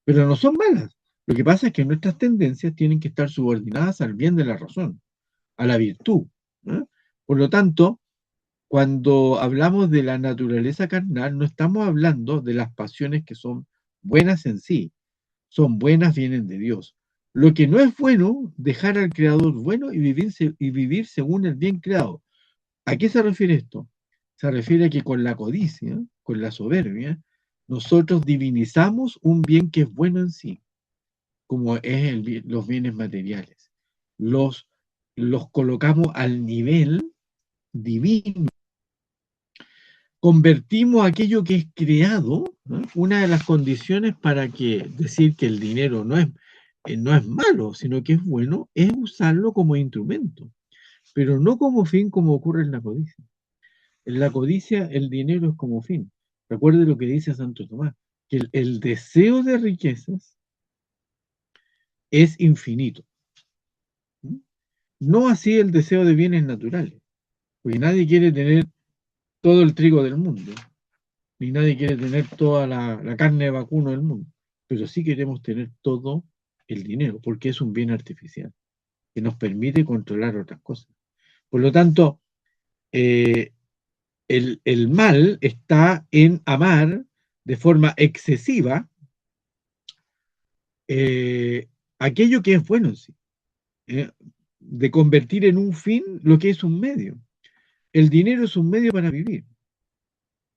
S4: pero no son malas. Lo que pasa es que nuestras tendencias tienen que estar subordinadas al bien de la razón, a la virtud, ¿no? Por lo tanto, cuando hablamos de la naturaleza carnal, no estamos hablando de las pasiones que son buenas en sí, son buenas, vienen de Dios. Lo que no es bueno, dejar al Creador bueno y vivir según el bien creado. ¿A qué se refiere esto? Se refiere a que con la codicia, con la soberbia, nosotros divinizamos un bien que es bueno en sí, como es los bienes materiales. Los, los colocamos al nivel divino. Convertimos aquello que es creado, ¿no? Una de las condiciones para decir que el dinero no es malo, sino que es bueno, es usarlo como instrumento, pero no como fin como ocurre en la codicia. En la codicia el dinero es como fin. Recuerde lo que dice Santo Tomás, que el deseo de riquezas es infinito. No así el deseo de bienes naturales, porque nadie quiere tener todo el trigo del mundo, ni nadie quiere tener toda la carne de vacuno del mundo, pero sí queremos tener todo el dinero, porque es un bien artificial, que nos permite controlar otras cosas. Por lo tanto, el mal está en amar de forma excesiva aquello que es bueno en sí, de convertir en un fin lo que es un medio. El dinero es un medio para vivir,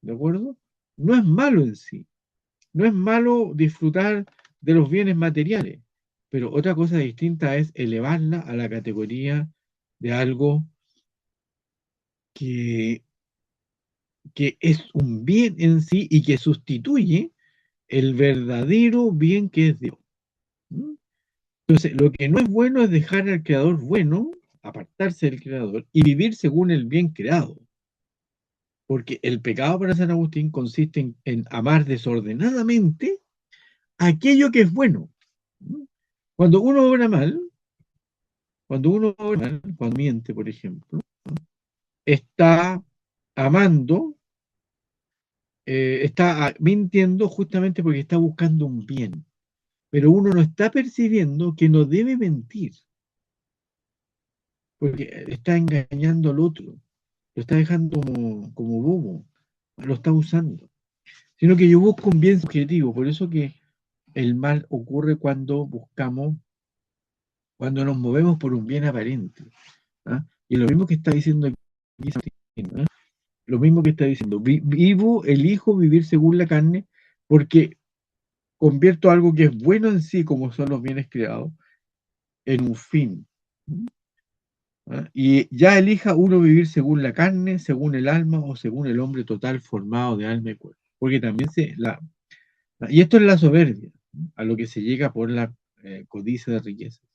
S4: ¿de acuerdo? No es malo en sí, no es malo disfrutar de los bienes materiales, pero otra cosa distinta es elevarla a la categoría de algo que, que es un bien en sí y que sustituye el verdadero bien que es Dios. ¿Mm? Entonces, lo que no es bueno es dejar al creador bueno, apartarse del creador y vivir según el bien creado. Porque el pecado para San Agustín consiste en amar desordenadamente aquello que es bueno. ¿Mm? Cuando uno obra mal, cuando miente, por ejemplo, está amando, está mintiendo justamente porque está buscando un bien. Pero uno no está percibiendo que no debe mentir, porque está engañando al otro, lo está dejando como bobo, lo está usando. Sino que yo busco un bien subjetivo, por eso que el mal ocurre cuando nos movemos por un bien aparente. ¿Ah? Y lo mismo que está diciendo aquí, ¿ah? Lo mismo que está diciendo, elijo vivir según la carne, porque convierto algo que es bueno en sí, como son los bienes creados, en un fin. ¿Ah? Y ya elija uno vivir según la carne, según el alma o según el hombre total formado de alma y cuerpo. Porque también y esto es la soberbia, ¿no? A lo que se llega por la codicia de riquezas.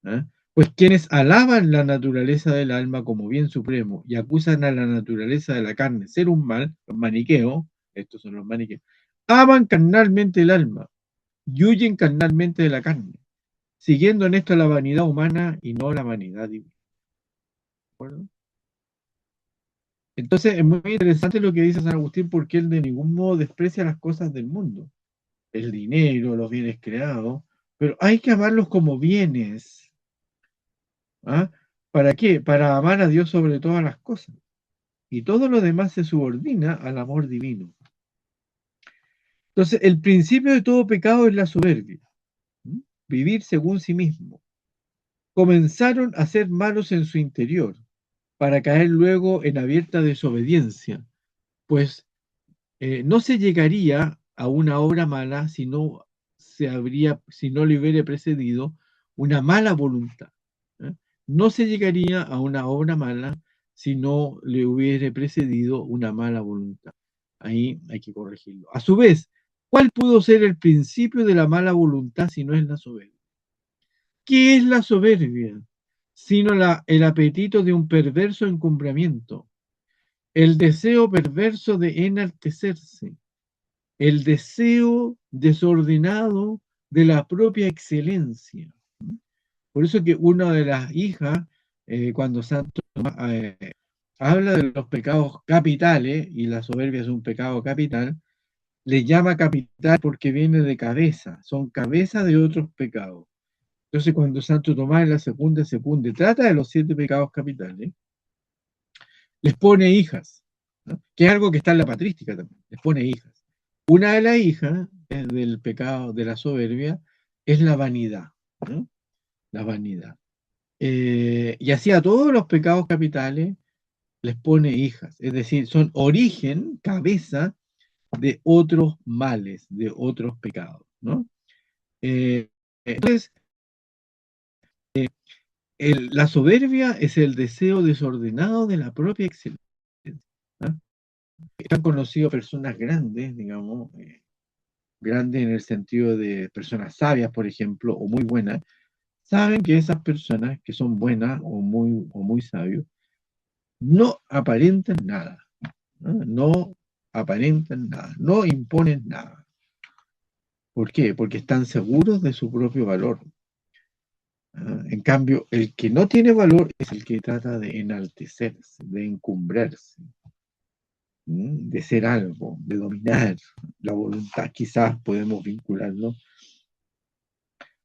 S4: ¿Ah? Pues quienes alaban la naturaleza del alma como bien supremo y acusan a la naturaleza de la carne ser un mal, los maniqueos, estos son los maniqueos, aman carnalmente el alma y huyen carnalmente de la carne, siguiendo en esto la vanidad humana y no la vanidad divina. ¿De acuerdo? Entonces es muy interesante lo que dice San Agustín, porque él de ningún modo desprecia las cosas del mundo, el dinero, los bienes creados, pero hay que amarlos como bienes. ¿Ah? ¿Para qué? Para amar a Dios sobre todas las cosas. Y todo lo demás se subordina al amor divino. Entonces, el principio de todo pecado es la soberbia. ¿Mm? Vivir según sí mismo. Comenzaron a ser malos en su interior, para caer luego en abierta desobediencia, pues no se llegaría a una obra mala si si no le hubiera precedido una mala voluntad. ¿Eh? No se llegaría a una obra mala si no le hubiere precedido una mala voluntad. Ahí hay que corregirlo. A su vez, ¿cuál pudo ser el principio de la mala voluntad si no es la soberbia? ¿Qué es la soberbia? Sino el apetito de un perverso encumbramiento, el deseo perverso de enaltecerse, el deseo desordenado de la propia excelencia. Por eso que una de las hijas, cuando Santo Tomás habla de los pecados capitales, y la soberbia es un pecado capital, le llama capital porque viene de cabeza, son cabeza de otros pecados. Entonces, cuando Santo Tomás en la segunda trata de los 7 pecados capitales, les pone hijas, ¿no? Que es algo que está en la patrística también, les pone hijas. Una de las hijas del pecado de la soberbia es la vanidad, ¿no? La vanidad. Y así a todos los pecados capitales les pone hijas, es decir, son origen, cabeza de otros males, de otros pecados, ¿no? Entonces, la soberbia es el deseo desordenado de la propia excelencia, ¿no? Han conocido personas grandes, digamos, grandes en el sentido de personas sabias, por ejemplo, o muy buenas, saben que esas personas que son buenas o muy sabios, no aparentan nada, ¿no? No aparentan nada, no imponen nada. ¿Por qué? Porque están seguros de su propio valor. En cambio, el que no tiene valor es el que trata de enaltecerse, de encumbrarse, de ser algo, de dominar la voluntad. Quizás podemos vincularlo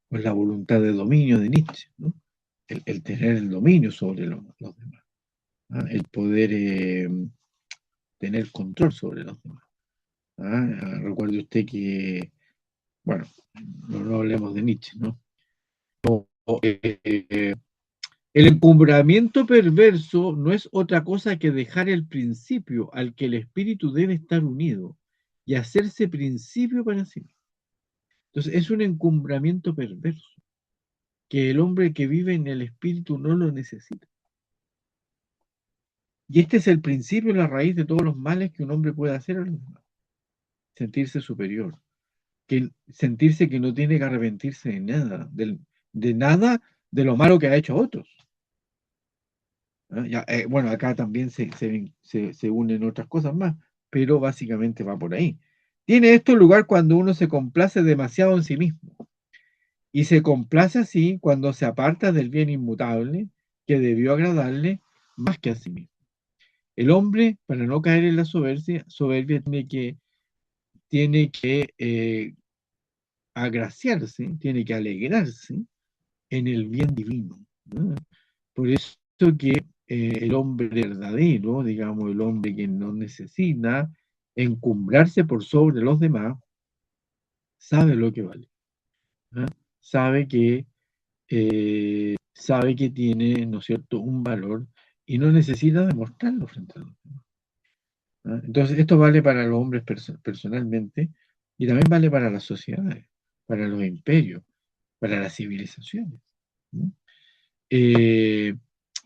S4: con la voluntad de dominio de Nietzsche, ¿no? El tener el dominio sobre los demás, ¿no? El poder tener control sobre los demás. Recuerde usted que, bueno, no hablemos de Nietzsche, ¿no? El encumbramiento perverso no es otra cosa que dejar el principio al que el espíritu debe estar unido y hacerse principio para sí mismo. Entonces es un encumbramiento perverso que el hombre que vive en el espíritu no lo necesita. Y este es el principio, la raíz de todos los males que un hombre puede hacer a los demás. Sentirse superior, sentirse que no tiene que arrepentirse de nada, de nada de lo malo que ha hecho a otros. Bueno, acá también se unen otras cosas más, pero básicamente va por ahí. Tiene esto lugar cuando uno se complace demasiado en sí mismo, y se complace así cuando se aparta del bien inmutable que debió agradarle más que a sí mismo. El hombre, para no caer en la soberbia tiene que agraciarse, tiene que alegrarse en el bien divino, ¿no? Por eso que el hombre verdadero, digamos, el hombre que no necesita encumbrarse por sobre los demás, sabe lo que vale, ¿no? Sabe que tiene, ¿no es cierto?, un valor y no necesita demostrarlo frente a los demás, ¿no? Entonces, esto vale para los hombres personalmente y también vale para las sociedades, para los imperios, para las civilizaciones, ¿no?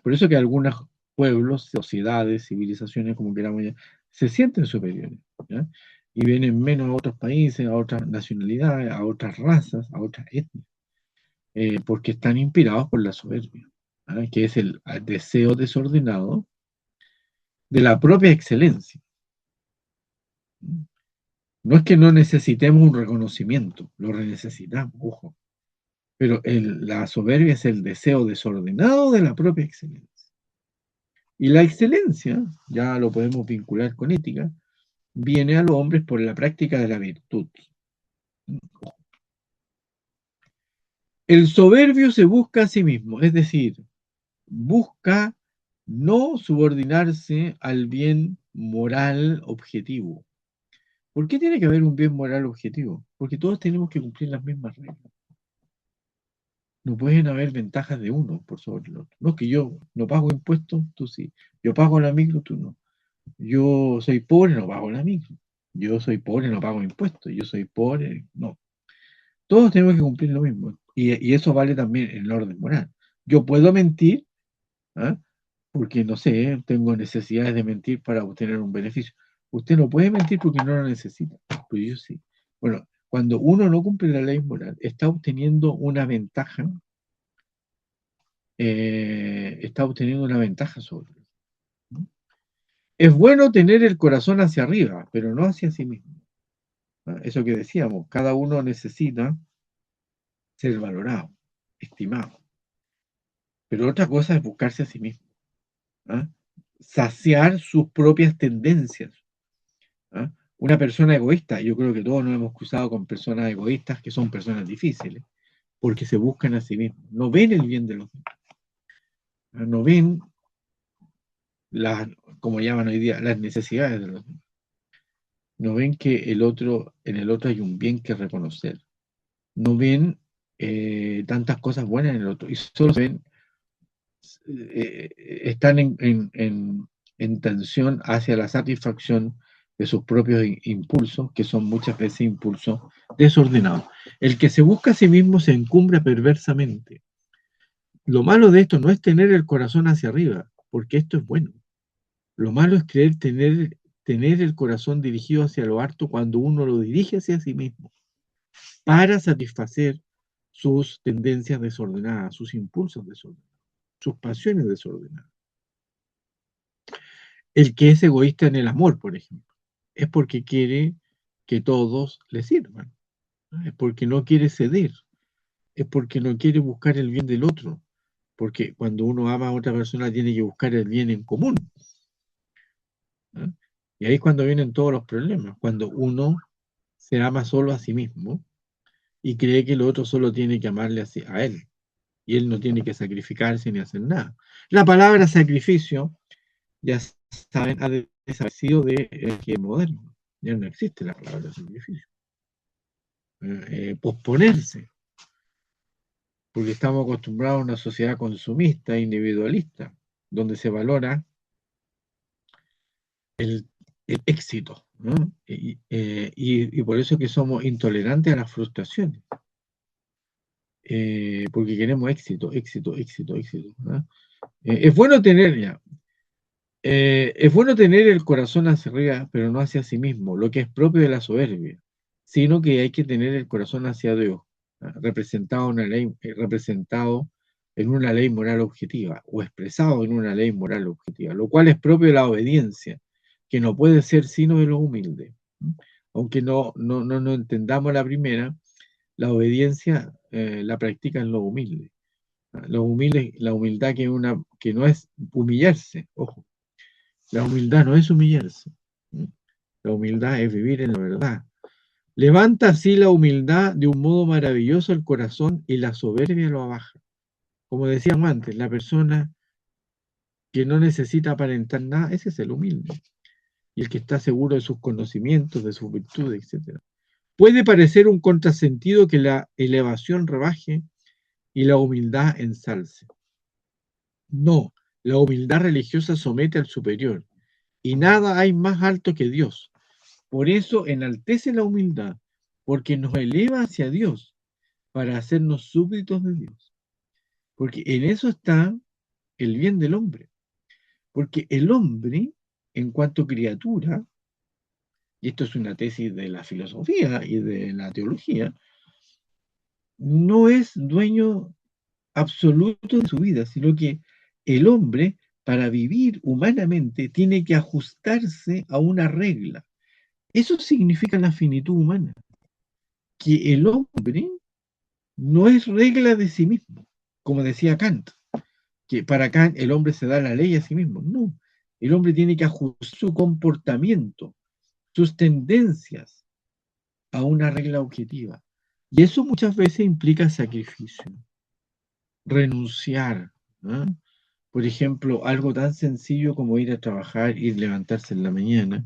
S4: Por eso que algunos pueblos, sociedades, civilizaciones, como queramos llamar, se sienten superiores, ¿ya? Y vienen menos a otros países, a otras nacionalidades, a otras razas, a otras etnias, porque están inspirados por la soberbia, ¿ah? Que es el deseo desordenado de la propia excelencia. No es que no necesitemos un reconocimiento, lo necesitamos, ojo, pero la soberbia es el deseo desordenado de la propia excelencia. Y la excelencia, ya lo podemos vincular con ética, viene a los hombres por la práctica de la virtud. El soberbio se busca a sí mismo, es decir, busca no subordinarse al bien moral objetivo. ¿Por qué tiene que haber un bien moral objetivo? Porque todos tenemos que cumplir las mismas reglas. No pueden haber ventajas de uno por sobre el otro. No es que yo no pago impuestos, tú sí. Yo pago la micro, tú no. Yo soy pobre, no pago la micro. Yo soy pobre, no pago impuestos. Yo soy pobre, no. Todos tenemos que cumplir lo mismo. Y eso vale también en el orden moral. Yo puedo mentir, ¿ah?, porque, no sé, tengo necesidades de mentir para obtener un beneficio. Usted no puede mentir porque no lo necesita, pues yo sí. Bueno, cuando uno no cumple la ley moral, está obteniendo una ventaja, sobre otro, ¿no? Es bueno tener el corazón hacia arriba, pero no hacia sí mismo, ¿no? Eso que decíamos, cada uno necesita ser valorado, estimado. Pero otra cosa es buscarse a sí mismo, ¿ah? Saciar sus propias tendencias, ¿ah? Una persona egoísta, yo creo que todos nos hemos cruzado con personas egoístas que son personas difíciles, porque se buscan a sí mismos, no ven el bien de los demás, ¿ah? No ven las, como llaman hoy día, las necesidades de los demás. No ven que en el otro hay un bien que reconocer. No ven tantas cosas buenas en el otro y solo ven, están en tensión hacia la satisfacción de sus propios impulsos, que son muchas veces impulsos desordenados. El que se busca a sí mismo se encumbra perversamente. Lo malo de esto no es tener el corazón hacia arriba, porque esto es bueno. Lo malo es creer tener el corazón dirigido hacia lo alto cuando uno lo dirige hacia sí mismo, para satisfacer sus tendencias desordenadas, sus impulsos desordenados, sus pasiones desordenadas. El que es egoísta en el amor, por ejemplo, es porque quiere que todos le sirvan, ¿no? Es porque no quiere ceder, es porque no quiere buscar el bien del otro, porque cuando uno ama a otra persona tiene que buscar el bien en común, ¿no? Y ahí es cuando vienen todos los problemas, cuando uno se ama solo a sí mismo y cree que el otro solo tiene que amarle a él, y él no tiene que sacrificarse ni hacer nada. La palabra sacrificio, ya saben, ha desaparecido del que moderno. Ya no existe la palabra sacrificio. Posponerse, porque estamos acostumbrados a una sociedad consumista, individualista, donde se valora el éxito, ¿no? Y por eso que somos intolerantes a las frustraciones, porque queremos éxito, éxito, éxito, éxito, ¿no? Es bueno tener ya. Es bueno tener el corazón hacia arriba, pero no hacia sí mismo, lo que es propio de la soberbia, sino que hay que tener el corazón hacia Dios, ¿ah? Representado en una ley moral objetiva o expresado en una ley moral objetiva, lo cual es propio de la obediencia, que no puede ser sino de los humildes. Aunque no entendamos la primera, la obediencia la practican los humildes. Los humildes, la humildad que no es humillarse, ojo. La humildad no es humillarse. La humildad es vivir en la verdad. Levanta así la humildad de un modo maravilloso el corazón y la soberbia lo abaja. Como decíamos antes, la persona que no necesita aparentar nada, ese es el humilde. Y el que está seguro de sus conocimientos, de sus virtudes, etc. Puede parecer un contrasentido que la elevación rebaje y la humildad ensalce. No, la humildad religiosa somete al superior. Y nada hay más alto que Dios. Por eso enaltece la humildad, porque nos eleva hacia Dios para hacernos súbditos de Dios. Porque en eso está el bien del hombre. Porque el hombre, en cuanto criatura, y esto es una tesis de la filosofía y de la teología, no es dueño absoluto de su vida, sino que el hombre, para vivir humanamente, tiene que ajustarse a una regla. Eso significa la finitud humana, que el hombre no es regla de sí mismo, como decía Kant, que para Kant el hombre se da la ley a sí mismo. No, el hombre tiene que ajustar su comportamiento, sus tendencias a una regla objetiva. Y eso muchas veces implica sacrificio, renunciar, ¿no? Por ejemplo, algo tan sencillo como ir a trabajar, ir a levantarse en la mañana,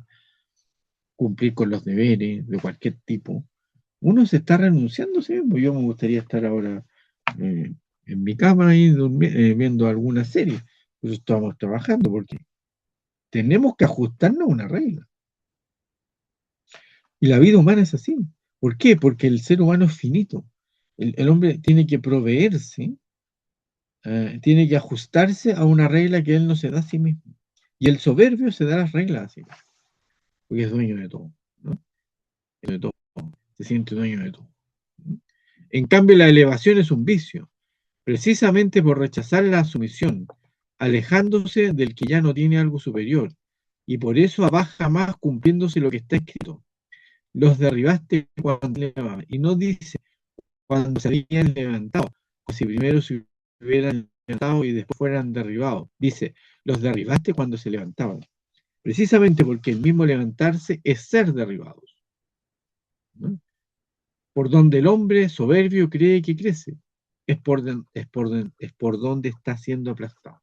S4: cumplir con los deberes de cualquier tipo. Uno se está renunciando a sí mismo. Yo me gustaría estar ahora en mi cama ahí viendo alguna serie. Pues estamos trabajando porque tenemos que ajustarnos a una regla. Y la vida humana es así. ¿Por qué? Porque el ser humano es finito. El hombre tiene que proveerse tiene que ajustarse a una regla que él no se da a sí mismo. Y el soberbio se da las reglas a sí mismo, porque es dueño de todo, ¿no? De todo, se siente dueño de todo. En cambio, la elevación es un vicio, precisamente por rechazar la sumisión, alejándose del que ya no tiene algo superior, y por eso abaja más cumpliéndose lo que está escrito. Los derribaste cuando levantaban, y no dice cuando se habían levantado, como si primero se hubieran levantado y después fueran derribados. Dice, los derribaste cuando se levantaban, precisamente porque el mismo levantarse es ser derribados, ¿no? Por donde el hombre soberbio cree que crece, es por donde está siendo aplastado,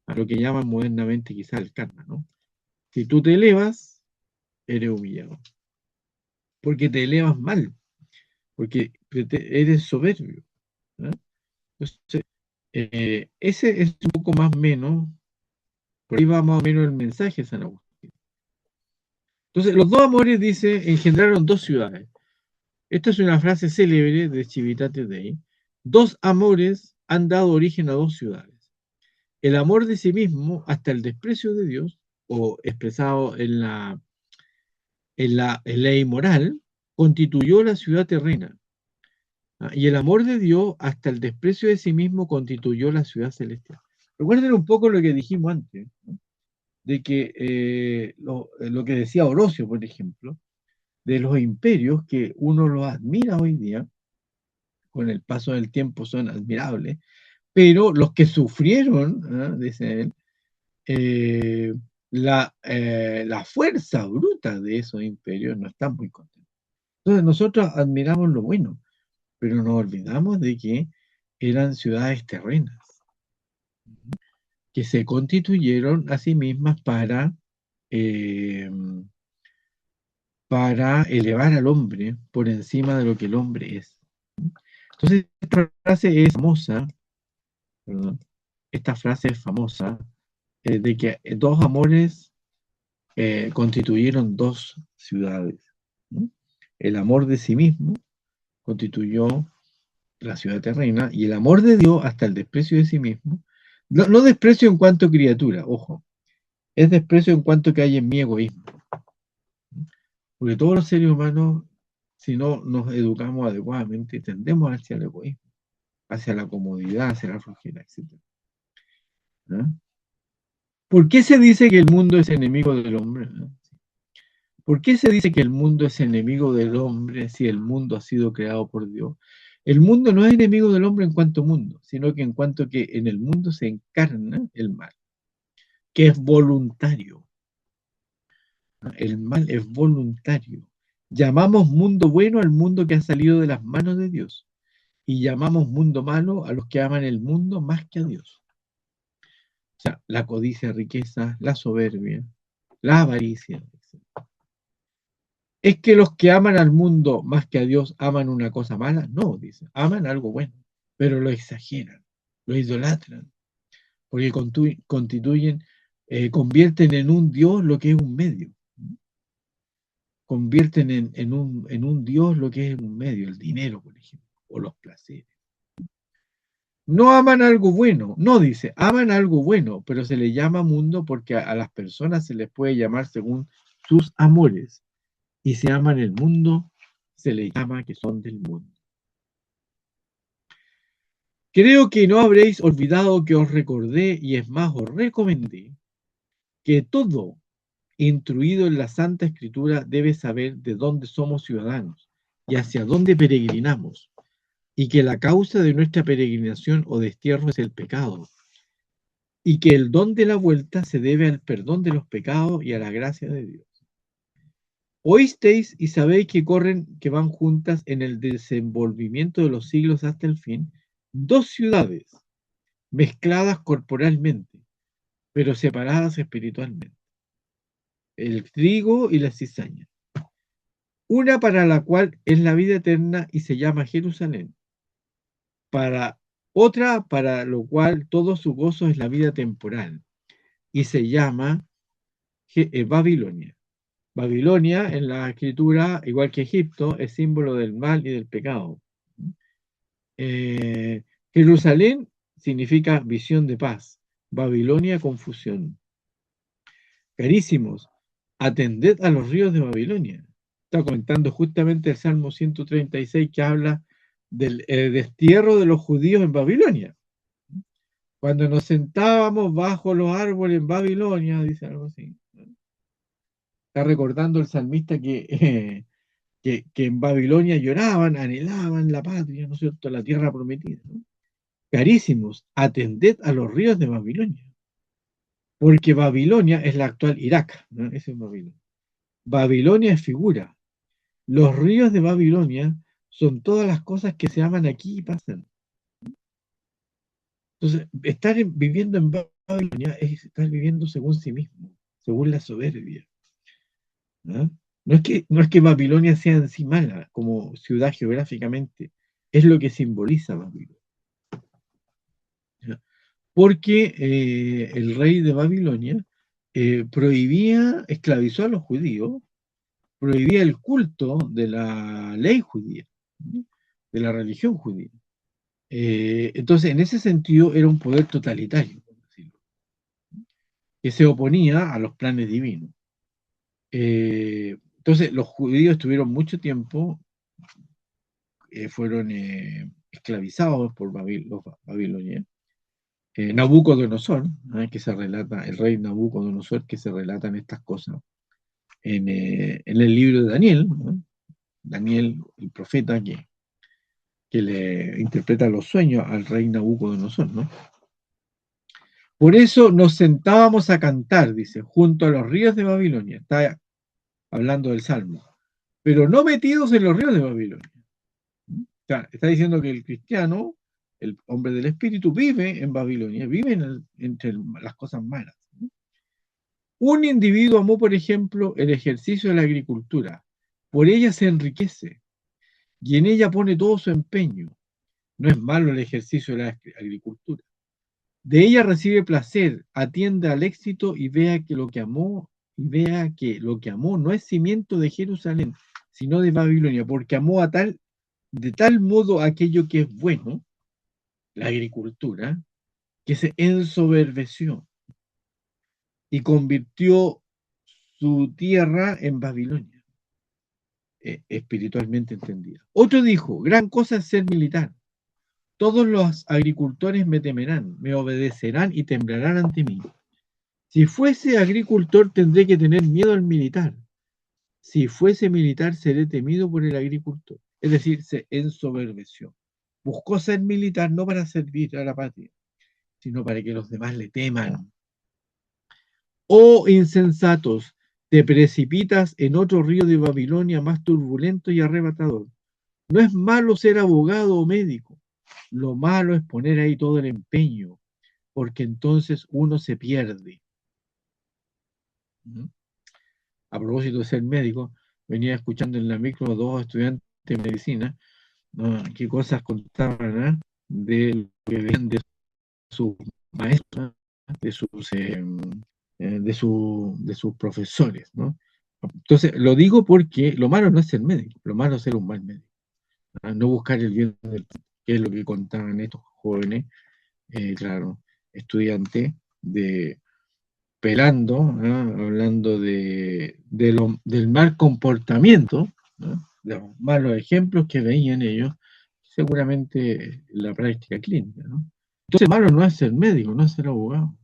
S4: a lo que llaman modernamente quizá el karma, ¿no? Si tú te elevas, eres humillado, porque te elevas mal, porque eres soberbio, ¿no? Entonces, ese es un poco más o menos, por ahí va más o menos el mensaje de San Agustín. Entonces, los dos amores, dice, engendraron dos ciudades. Esta es una frase célebre de Civitate Dei. Dos amores han dado origen a dos ciudades. El amor de sí mismo hasta el desprecio de Dios, o expresado en la ley moral, constituyó la ciudad terrena. Y el amor de Dios hasta el desprecio de sí mismo constituyó la ciudad celestial. Recuerden un poco lo que dijimos antes, ¿no? De que lo que decía Orosio, por ejemplo, de los imperios que uno los admira hoy día, con el paso del tiempo son admirables, pero los que sufrieron, ¿no?, dice él, la fuerza bruta de esos imperios no están muy contentos. Entonces nosotros admiramos lo bueno, pero nos olvidamos de que eran ciudades terrenas, que se constituyeron a sí mismas para elevar al hombre por encima de lo que el hombre es. Entonces, esta frase es famosa, perdón, esta frase es famosa, de que dos amores constituyeron dos ciudades, ¿no? El amor de sí mismo constituyó la ciudad terrena, y el amor de Dios hasta el desprecio de sí mismo, no desprecio en cuanto a criatura, ojo, es desprecio en cuanto que hay en mi egoísmo, porque todos los seres humanos, si no nos educamos adecuadamente, tendemos hacia el egoísmo, hacia la comodidad, hacia la flojera, etc. ¿No? ¿Por qué se dice que el mundo es enemigo del hombre? ¿No? ¿Por qué se dice que el mundo es enemigo del hombre si el mundo ha sido creado por Dios? El mundo no es enemigo del hombre en cuanto mundo, sino que en cuanto que en el mundo se encarna el mal, que es voluntario. El mal es voluntario. Llamamos mundo bueno al mundo que ha salido de las manos de Dios, y llamamos mundo malo a los que aman el mundo más que a Dios. O sea, la codicia, riqueza, la soberbia, la avaricia, etc. ¿Es que los que aman al mundo más que a Dios aman una cosa mala? No, dice, aman algo bueno, pero lo exageran, lo idolatran, porque convierten en un Dios lo que es un medio. Convierten en un Dios lo que es un medio, el dinero, por ejemplo, o los placeres. No aman algo bueno, no dice, aman algo bueno, pero se le llama mundo porque a las personas se les puede llamar según sus amores. Y si aman el mundo, se les llama que son del mundo. Creo que no habréis olvidado que os recordé, y es más, os recomendé, que todo instruido en la Santa Escritura debe saber de dónde somos ciudadanos y hacia dónde peregrinamos, y que la causa de nuestra peregrinación o destierro es el pecado, y que el don de la vuelta se debe al perdón de los pecados y a la gracia de Dios. Oísteis y sabéis que van juntas en el desenvolvimiento de los siglos hasta el fin, dos ciudades, mezcladas corporalmente, pero separadas espiritualmente, el trigo y la cizaña. Una para la cual es la vida eterna y se llama Jerusalén, otra para lo cual todo su gozo es la vida temporal y se llama Babilonia. Babilonia en la escritura, igual que Egipto, es símbolo del mal y del pecado. Jerusalén significa visión de paz. Babilonia, confusión. Carísimos, atended a los ríos de Babilonia. Está comentando justamente el Salmo 136 que habla del destierro de los judíos en Babilonia. Cuando nos sentábamos bajo los árboles en Babilonia, dice algo así. Está recordando el salmista que en Babilonia lloraban, anhelaban la patria, ¿no es cierto?, la tierra prometida, ¿no? Carísimos, atended a los ríos de Babilonia, porque Babilonia es la actual Irak, ¿no? Ese es Babilonia. Babilonia es figura. Los ríos de Babilonia son todas las cosas que se aman aquí y pasan. Entonces, viviendo en Babilonia es estar viviendo según sí mismo, según la soberbia, ¿no? No es que Babilonia sea en sí mala como ciudad geográficamente, es lo que simboliza Babilonia. ¿Ya? Porque el rey de Babilonia esclavizó a los judíos, prohibía el culto de la ley judía, ¿no?, de la religión judía. Entonces, en ese sentido, era un poder totalitario, por decirlo, que se oponía a los planes divinos. Entonces, los judíos tuvieron mucho tiempo, fueron esclavizados por los babilonios. Nabucodonosor, que se relata, el rey Nabucodonosor, que se relatan estas cosas en el libro de Daniel, ¿no? Daniel, el profeta que le interpreta los sueños al rey Nabucodonosor, ¿no? Por eso nos sentábamos a cantar, dice, junto a los ríos de Babilonia. Está hablando del Salmo, pero no metidos en los ríos de Babilonia. O sea, está diciendo que el cristiano, el hombre del espíritu, vive en Babilonia, vive entre las cosas malas, ¿no? Un individuo amó, por ejemplo, el ejercicio de la agricultura. Por ella se enriquece y en ella pone todo su empeño. No es malo el ejercicio de la agricultura. De ella recibe placer, atiende al éxito y vea que lo que amó no es cimiento de Jerusalén, sino de Babilonia, porque amó de tal modo aquello que es bueno, la agricultura, que se ensoberbeció y convirtió su tierra en Babilonia, espiritualmente entendida. Otro dijo, gran cosa es ser militar. Todos los agricultores me temerán, me obedecerán y temblarán ante mí. Si fuese agricultor, tendré que tener miedo al militar. Si fuese militar, seré temido por el agricultor. Es decir, se ensoberbeció. Buscó ser militar no para servir a la patria, sino para que los demás le teman. Oh insensatos, te precipitas en otro río de Babilonia más turbulento y arrebatador. No es malo ser abogado o médico. Lo malo es poner ahí todo el empeño, porque entonces uno se pierde. A propósito de ser médico, venía escuchando en la micro a dos estudiantes de medicina, ¿no?, qué cosas contaban, ¿eh?, de lo que ven de sus maestros, de sus profesores, ¿no? Entonces, lo digo porque lo malo no es ser médico, lo malo es ser un mal médico, ¿no? No buscar el bien del paciente, que es lo que contaban estos jóvenes, claro, estudiantes hablando del mal comportamiento, ¿no?, de los malos ejemplos que veían ellos, seguramente en la práctica clínica, ¿no? Entonces, malo no es ser médico, no es ser abogado,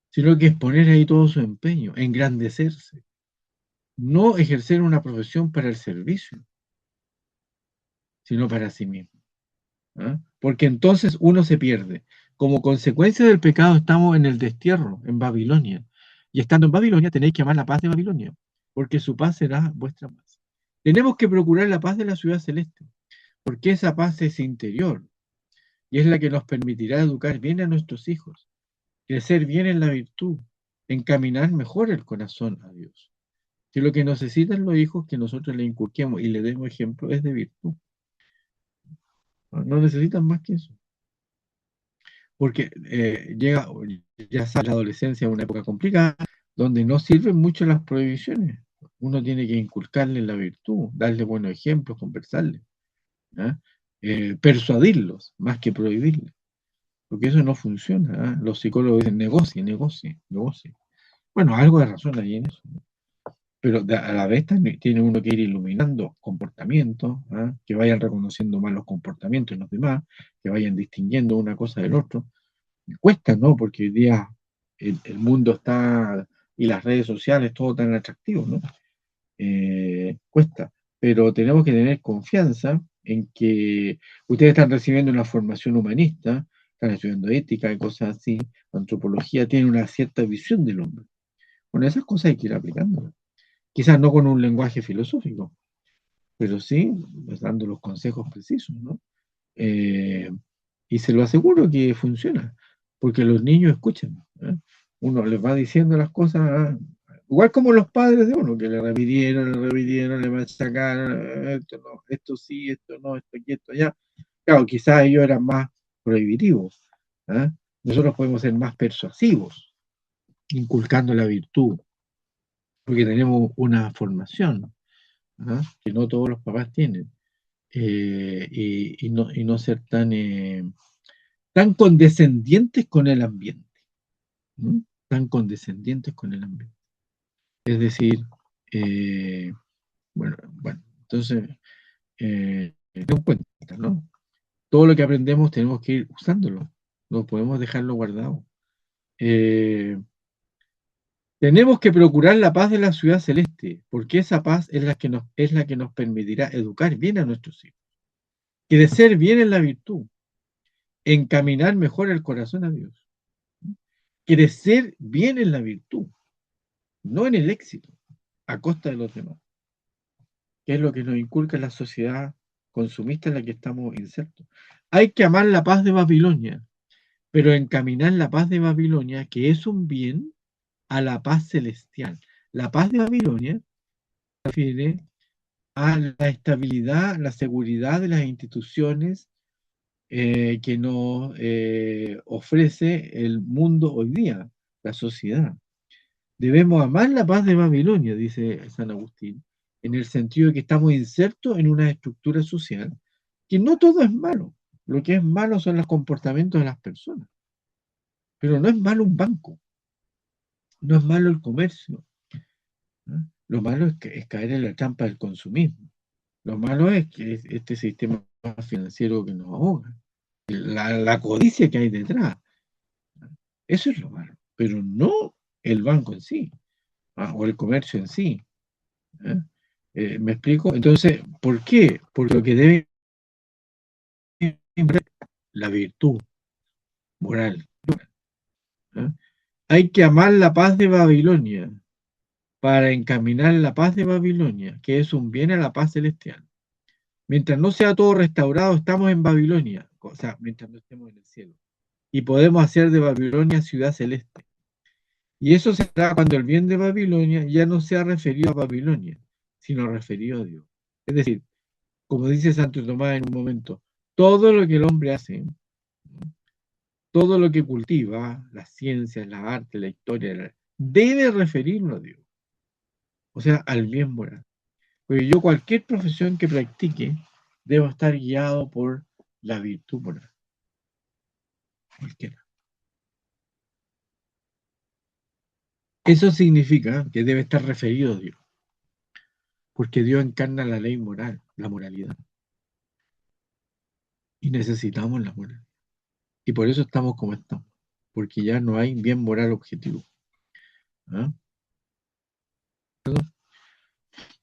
S4: sino que es poner ahí todo su empeño, engrandecerse, no ejercer una profesión para el servicio, sino para sí mismo, ¿ah? Porque entonces uno se pierde. Como consecuencia del pecado estamos en el destierro, en Babilonia. Y estando en Babilonia tenéis que amar la paz de Babilonia, porque su paz será vuestra paz. Tenemos que procurar la paz de la ciudad celeste, porque esa paz es interior y es la que nos permitirá educar bien a nuestros hijos, crecer bien en la virtud, encaminar mejor el corazón a Dios. Si lo que necesitan los hijos que nosotros le inculquemos y le demos ejemplo es de virtud. No necesitan más que eso. Porque ya sale la adolescencia, una época complicada, donde no sirven mucho las prohibiciones. Uno tiene que inculcarles la virtud, darle buenos ejemplos, conversarles, ¿ah? Persuadirlos, más que prohibirles. porque eso no funciona. Los psicólogos dicen negocie, negocie, negocie. Bueno, algo de razón hay en eso, ¿no? Pero a la vez también tiene uno que ir iluminando comportamientos, que vayan reconociendo más los comportamientos de los demás, que vayan distinguiendo una cosa del otro. Y cuesta, ¿no? Porque hoy día el mundo está, y las redes sociales, todo tan atractivo, ¿no? Cuesta, pero tenemos que tener confianza en que ustedes están recibiendo una formación humanista, están estudiando ética y cosas así, antropología, tienen una cierta visión del hombre. Bueno, esas cosas hay que ir aplicándolas. Quizás no con un lenguaje filosófico, pero sí pues, dando los consejos precisos, ¿no? Eh, y se lo aseguro que funciona, porque los niños escuchan, ¿eh? Uno les va diciendo las cosas, igual como los padres de uno, que le repitieron, le machacaron, esto no, esto sí, esto no, esto aquí, esto allá. Claro, quizás ellos eran más prohibitivos, ¿eh? Nosotros podemos ser más persuasivos, inculcando la virtud, porque tenemos una formación, que no todos los papás tienen, y no ser tan condescendientes con el ambiente, ¿no? Tan condescendientes con el ambiente. Es decir, bueno, entonces, ten en cuenta, ¿no? Todo lo que aprendemos tenemos que ir usándolo, no podemos dejarlo guardado. Tenemos que procurar la paz de la ciudad celeste, porque esa paz es la que nos permitirá educar bien a nuestros hijos, crecer bien en la virtud, encaminar mejor el corazón a Dios, crecer bien en la virtud, no en el éxito, a costa de los demás, que es lo que nos inculca la sociedad consumista en la que estamos insertos. Hay que amar la paz de Babilonia, pero encaminar la paz de Babilonia, que es un bien, a la paz celestial. La paz de Babilonia se refiere a la estabilidad, la seguridad de las instituciones que nos ofrece el mundo hoy día, la sociedad. Debemos amar la paz de Babilonia, dice San Agustín, en el sentido de que estamos insertos en una estructura social, que no todo es malo. Lo que es malo son los comportamientos de las personas. Pero no es malo un banco, no es malo el comercio, ¿no? Lo malo es caer en la trampa del consumismo. Lo malo es que es este sistema financiero que nos ahoga, la codicia que hay detrás. Eso es lo malo, pero no el banco en sí, o el comercio en sí. ¿Eh? ¿Me explico? Entonces, ¿por qué? Porque lo que debe imprar la virtud moral. ¿Eh? Hay que amar la paz de Babilonia para encaminar la paz de Babilonia, que es un bien a la paz celestial. Mientras no sea todo restaurado, estamos en Babilonia, o sea, mientras no estemos en el cielo. Y podemos hacer de Babilonia ciudad celeste. Y eso se da cuando el bien de Babilonia ya no sea referido a Babilonia, sino referido a Dios. Es decir, como dice Santo Tomás en un momento, todo lo que el hombre hace, todo lo que cultiva, las ciencias, las artes, la historia, debe referirlo a Dios, o sea, al bien moral. Porque yo cualquier profesión que practique, debo estar guiado por la virtud moral. Cualquiera. Eso significa que debe estar referido a Dios, porque Dios encarna la ley moral, la moralidad. Y necesitamos la moral. Y por eso estamos como estamos, porque ya no hay bien moral objetivo. ¿Ah?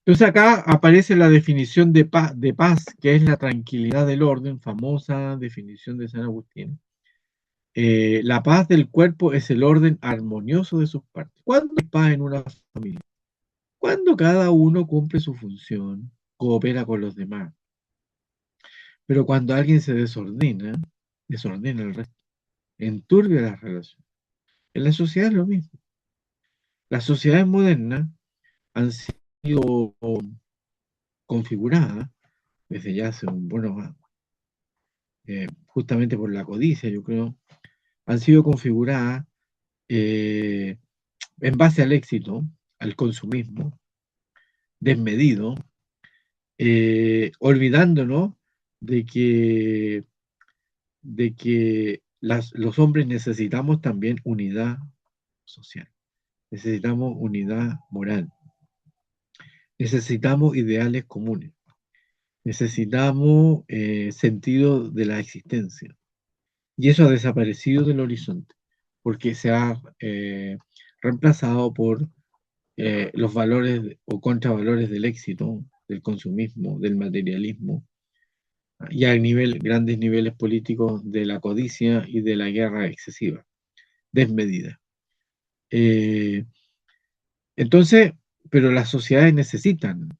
S4: Entonces acá aparece la definición de paz, que es la tranquilidad del orden, famosa definición de San Agustín. La paz del cuerpo es el orden armonioso de sus partes. ¿Cuándo hay paz en una familia? Cuando cada uno cumple su función, coopera con los demás. Pero cuando alguien se desordena el resto, enturbia las relaciones. En la sociedad es lo mismo. Las sociedades modernas han sido configuradas desde ya hace un buen justamente por la codicia, yo creo, han sido configuradas en base al éxito, al consumismo desmedido, olvidándonos de que los hombres necesitamos también unidad social, necesitamos unidad moral, necesitamos ideales comunes, necesitamos sentido de la existencia. Y eso ha desaparecido del horizonte, porque se ha reemplazado por los valores o contravalores del éxito, del consumismo, del materialismo, y a grandes niveles políticos de la codicia y de la guerra excesiva, desmedida. Entonces, pero las sociedades necesitan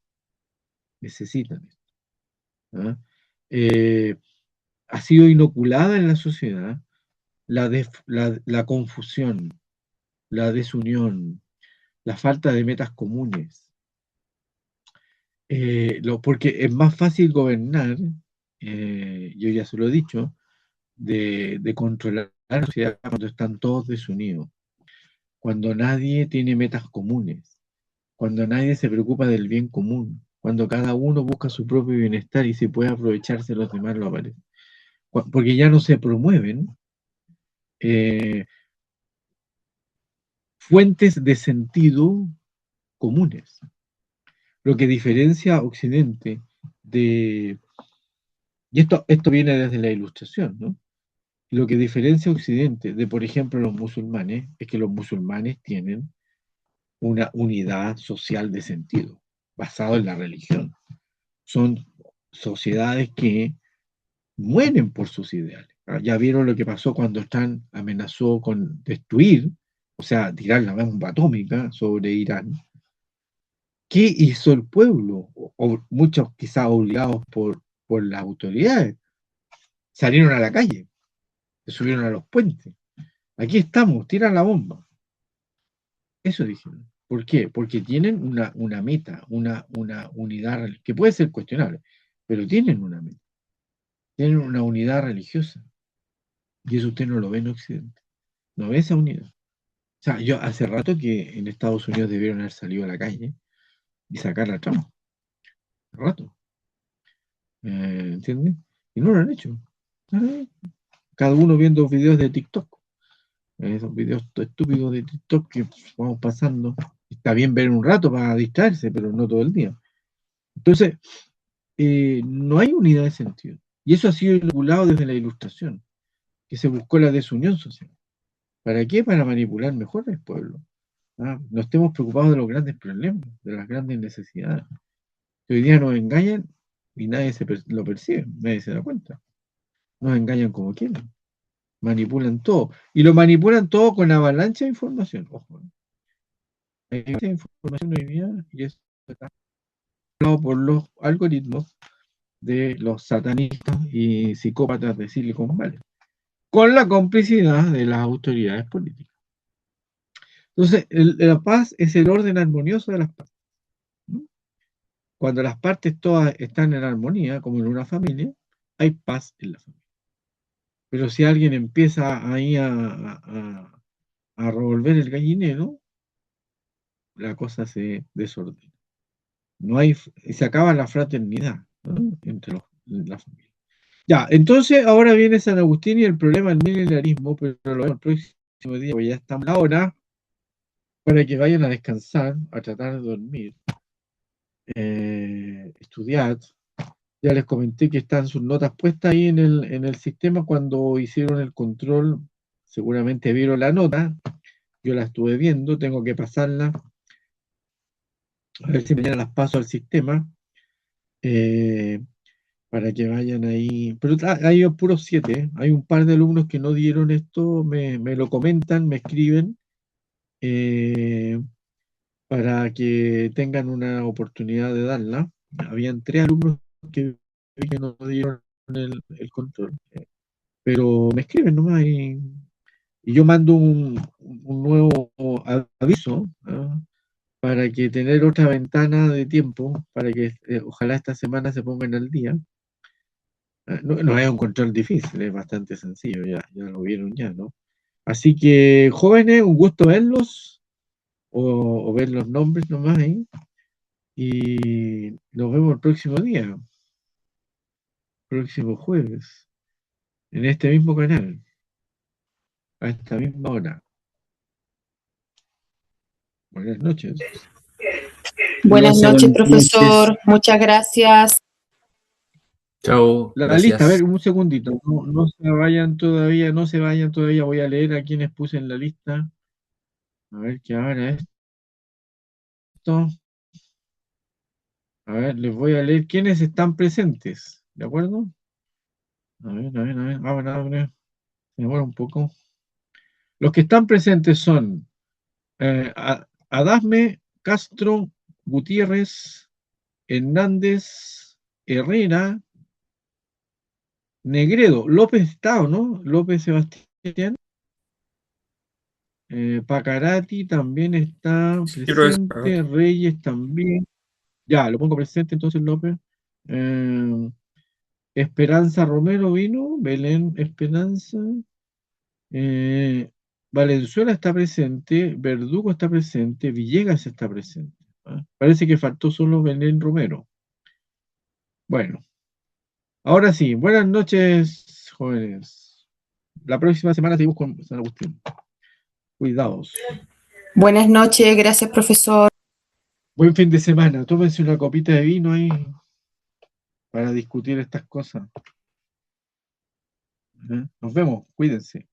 S4: esto, ¿ah? Ha sido inoculada en la sociedad la confusión, la desunión, la falta de metas comunes. Porque es más fácil gobernar, yo ya se lo he dicho, de controlar la sociedad cuando están todos desunidos, cuando nadie tiene metas comunes, cuando nadie se preocupa del bien común, cuando cada uno busca su propio bienestar y si puede aprovecharse los demás lo aparece. Porque ya no se promueven eh, fuentes de sentido comunes. Lo que diferencia a Occidente de... Y esto viene desde la Ilustración, ¿no? Lo que diferencia a Occidente de, por ejemplo, los musulmanes es que los musulmanes tienen una unidad social de sentido, basado en la religión. Son sociedades que mueren por sus ideales. Ya vieron lo que pasó cuando Trump amenazó con destruir, o sea, tirar la bomba atómica sobre Irán. ¿Qué hizo el pueblo? Muchos quizás obligados por las autoridades. Salieron a la calle, se subieron a los puentes. Aquí estamos, tiran la bomba. Eso dijeron. ¿Por qué? Porque tienen una meta, una unidad que puede ser cuestionable, pero tienen una meta. Tienen una unidad religiosa. Y eso usted no lo ve en Occidente. No ve esa unidad. O sea, yo hace rato que en Estados Unidos debieron haber salido a la calle y sacar a Trump. Hace rato. ¿Entiendes? Y no lo han hecho. Cada uno viendo videos de TikTok. Esos videos estúpidos de TikTok que vamos pasando. Está bien ver un rato para distraerse, pero no todo el día. Entonces, no hay unidad de sentido. Y eso ha sido inoculado desde la Ilustración, que se buscó la desunión social. ¿Para qué? Para manipular mejor al pueblo. No estemos preocupados de los grandes problemas, de las grandes necesidades. Que hoy día nos engañan y nadie lo percibe, nadie se da cuenta. Nos engañan como quieren. Manipulan todo. Y lo manipulan todo con avalancha de información. Ojo, hay mucha información hoy día y eso está controlado por los algoritmos de los satanistas y psicópatas de Silicon Valley, con la complicidad de las autoridades políticas. Entonces, la paz es el orden armonioso de las partes, ¿no? Cuando las partes todas están en armonía, como en una familia, hay paz en la familia. Pero si alguien empieza ahí a revolver el gallinero, la cosa se desordena. No hay, se acaba la fraternidad, ¿no? Entre la familia. Ya, entonces ahora viene San Agustín y el problema del milenarismo, pero lo vemos el próximo día, porque ya estamos ahora, para que vayan a descansar, a tratar de dormir, estudiar. Ya les comenté que están sus notas puestas ahí en el sistema cuando hicieron el control, seguramente vieron la nota, yo la estuve viendo, tengo que pasarla, a ver si mañana las paso al sistema, para que vayan ahí, pero hay puros 7, ¿eh? Hay un par de alumnos que no dieron esto, me lo comentan, me escriben, para que tengan una oportunidad de darla. Habían 3 alumnos que no dieron el control, pero me escriben nomás y yo mando un nuevo aviso, ¿ah? Para que tener otra ventana de tiempo, para que ojalá esta semana se pongan al día. No, no es un control difícil, es bastante sencillo, ya lo vieron ya, ¿no? Así que, jóvenes, un gusto verlos, o ver los nombres nomás ahí, y nos vemos el próximo día, próximo jueves, en este mismo canal. a esta misma hora. Buenas noches.
S3: Buenas noches,
S2: Buenas noches.
S3: profesor. Muchas gracias.
S2: Chao,
S4: La lista, a ver,
S2: gracias.
S4: un segundito. No se vayan todavía, no se vayan todavía. Voy a leer a quienes puse en la lista. A ver qué ahora esto. A ver, les voy a leer quiénes están presentes. ¿De acuerdo? A ver. Se demora un poco. Los que están presentes son Adasme, Castro, Gutiérrez, Hernández, Herrera, Negredo, López está, ¿o no? López Sebastián. Pacarati también está
S2: Sí, profesor.
S4: presente, Reyes también. Ya, lo pongo presente entonces López. Eh, Esperanza Romero vino, Belén Esperanza. Eh, Valenzuela está presente, Verdugo está presente, Villegas está presente. ¿Ah? Parece que faltó solo Belén Romero. Bueno, ahora sí, buenas noches, jóvenes. La próxima semana seguimos con San Agustín. Cuidados.
S3: Buenas noches, gracias, profesor.
S4: Buen fin de semana. Tómense una copita de vino ahí para discutir estas cosas. Nos vemos, cuídense.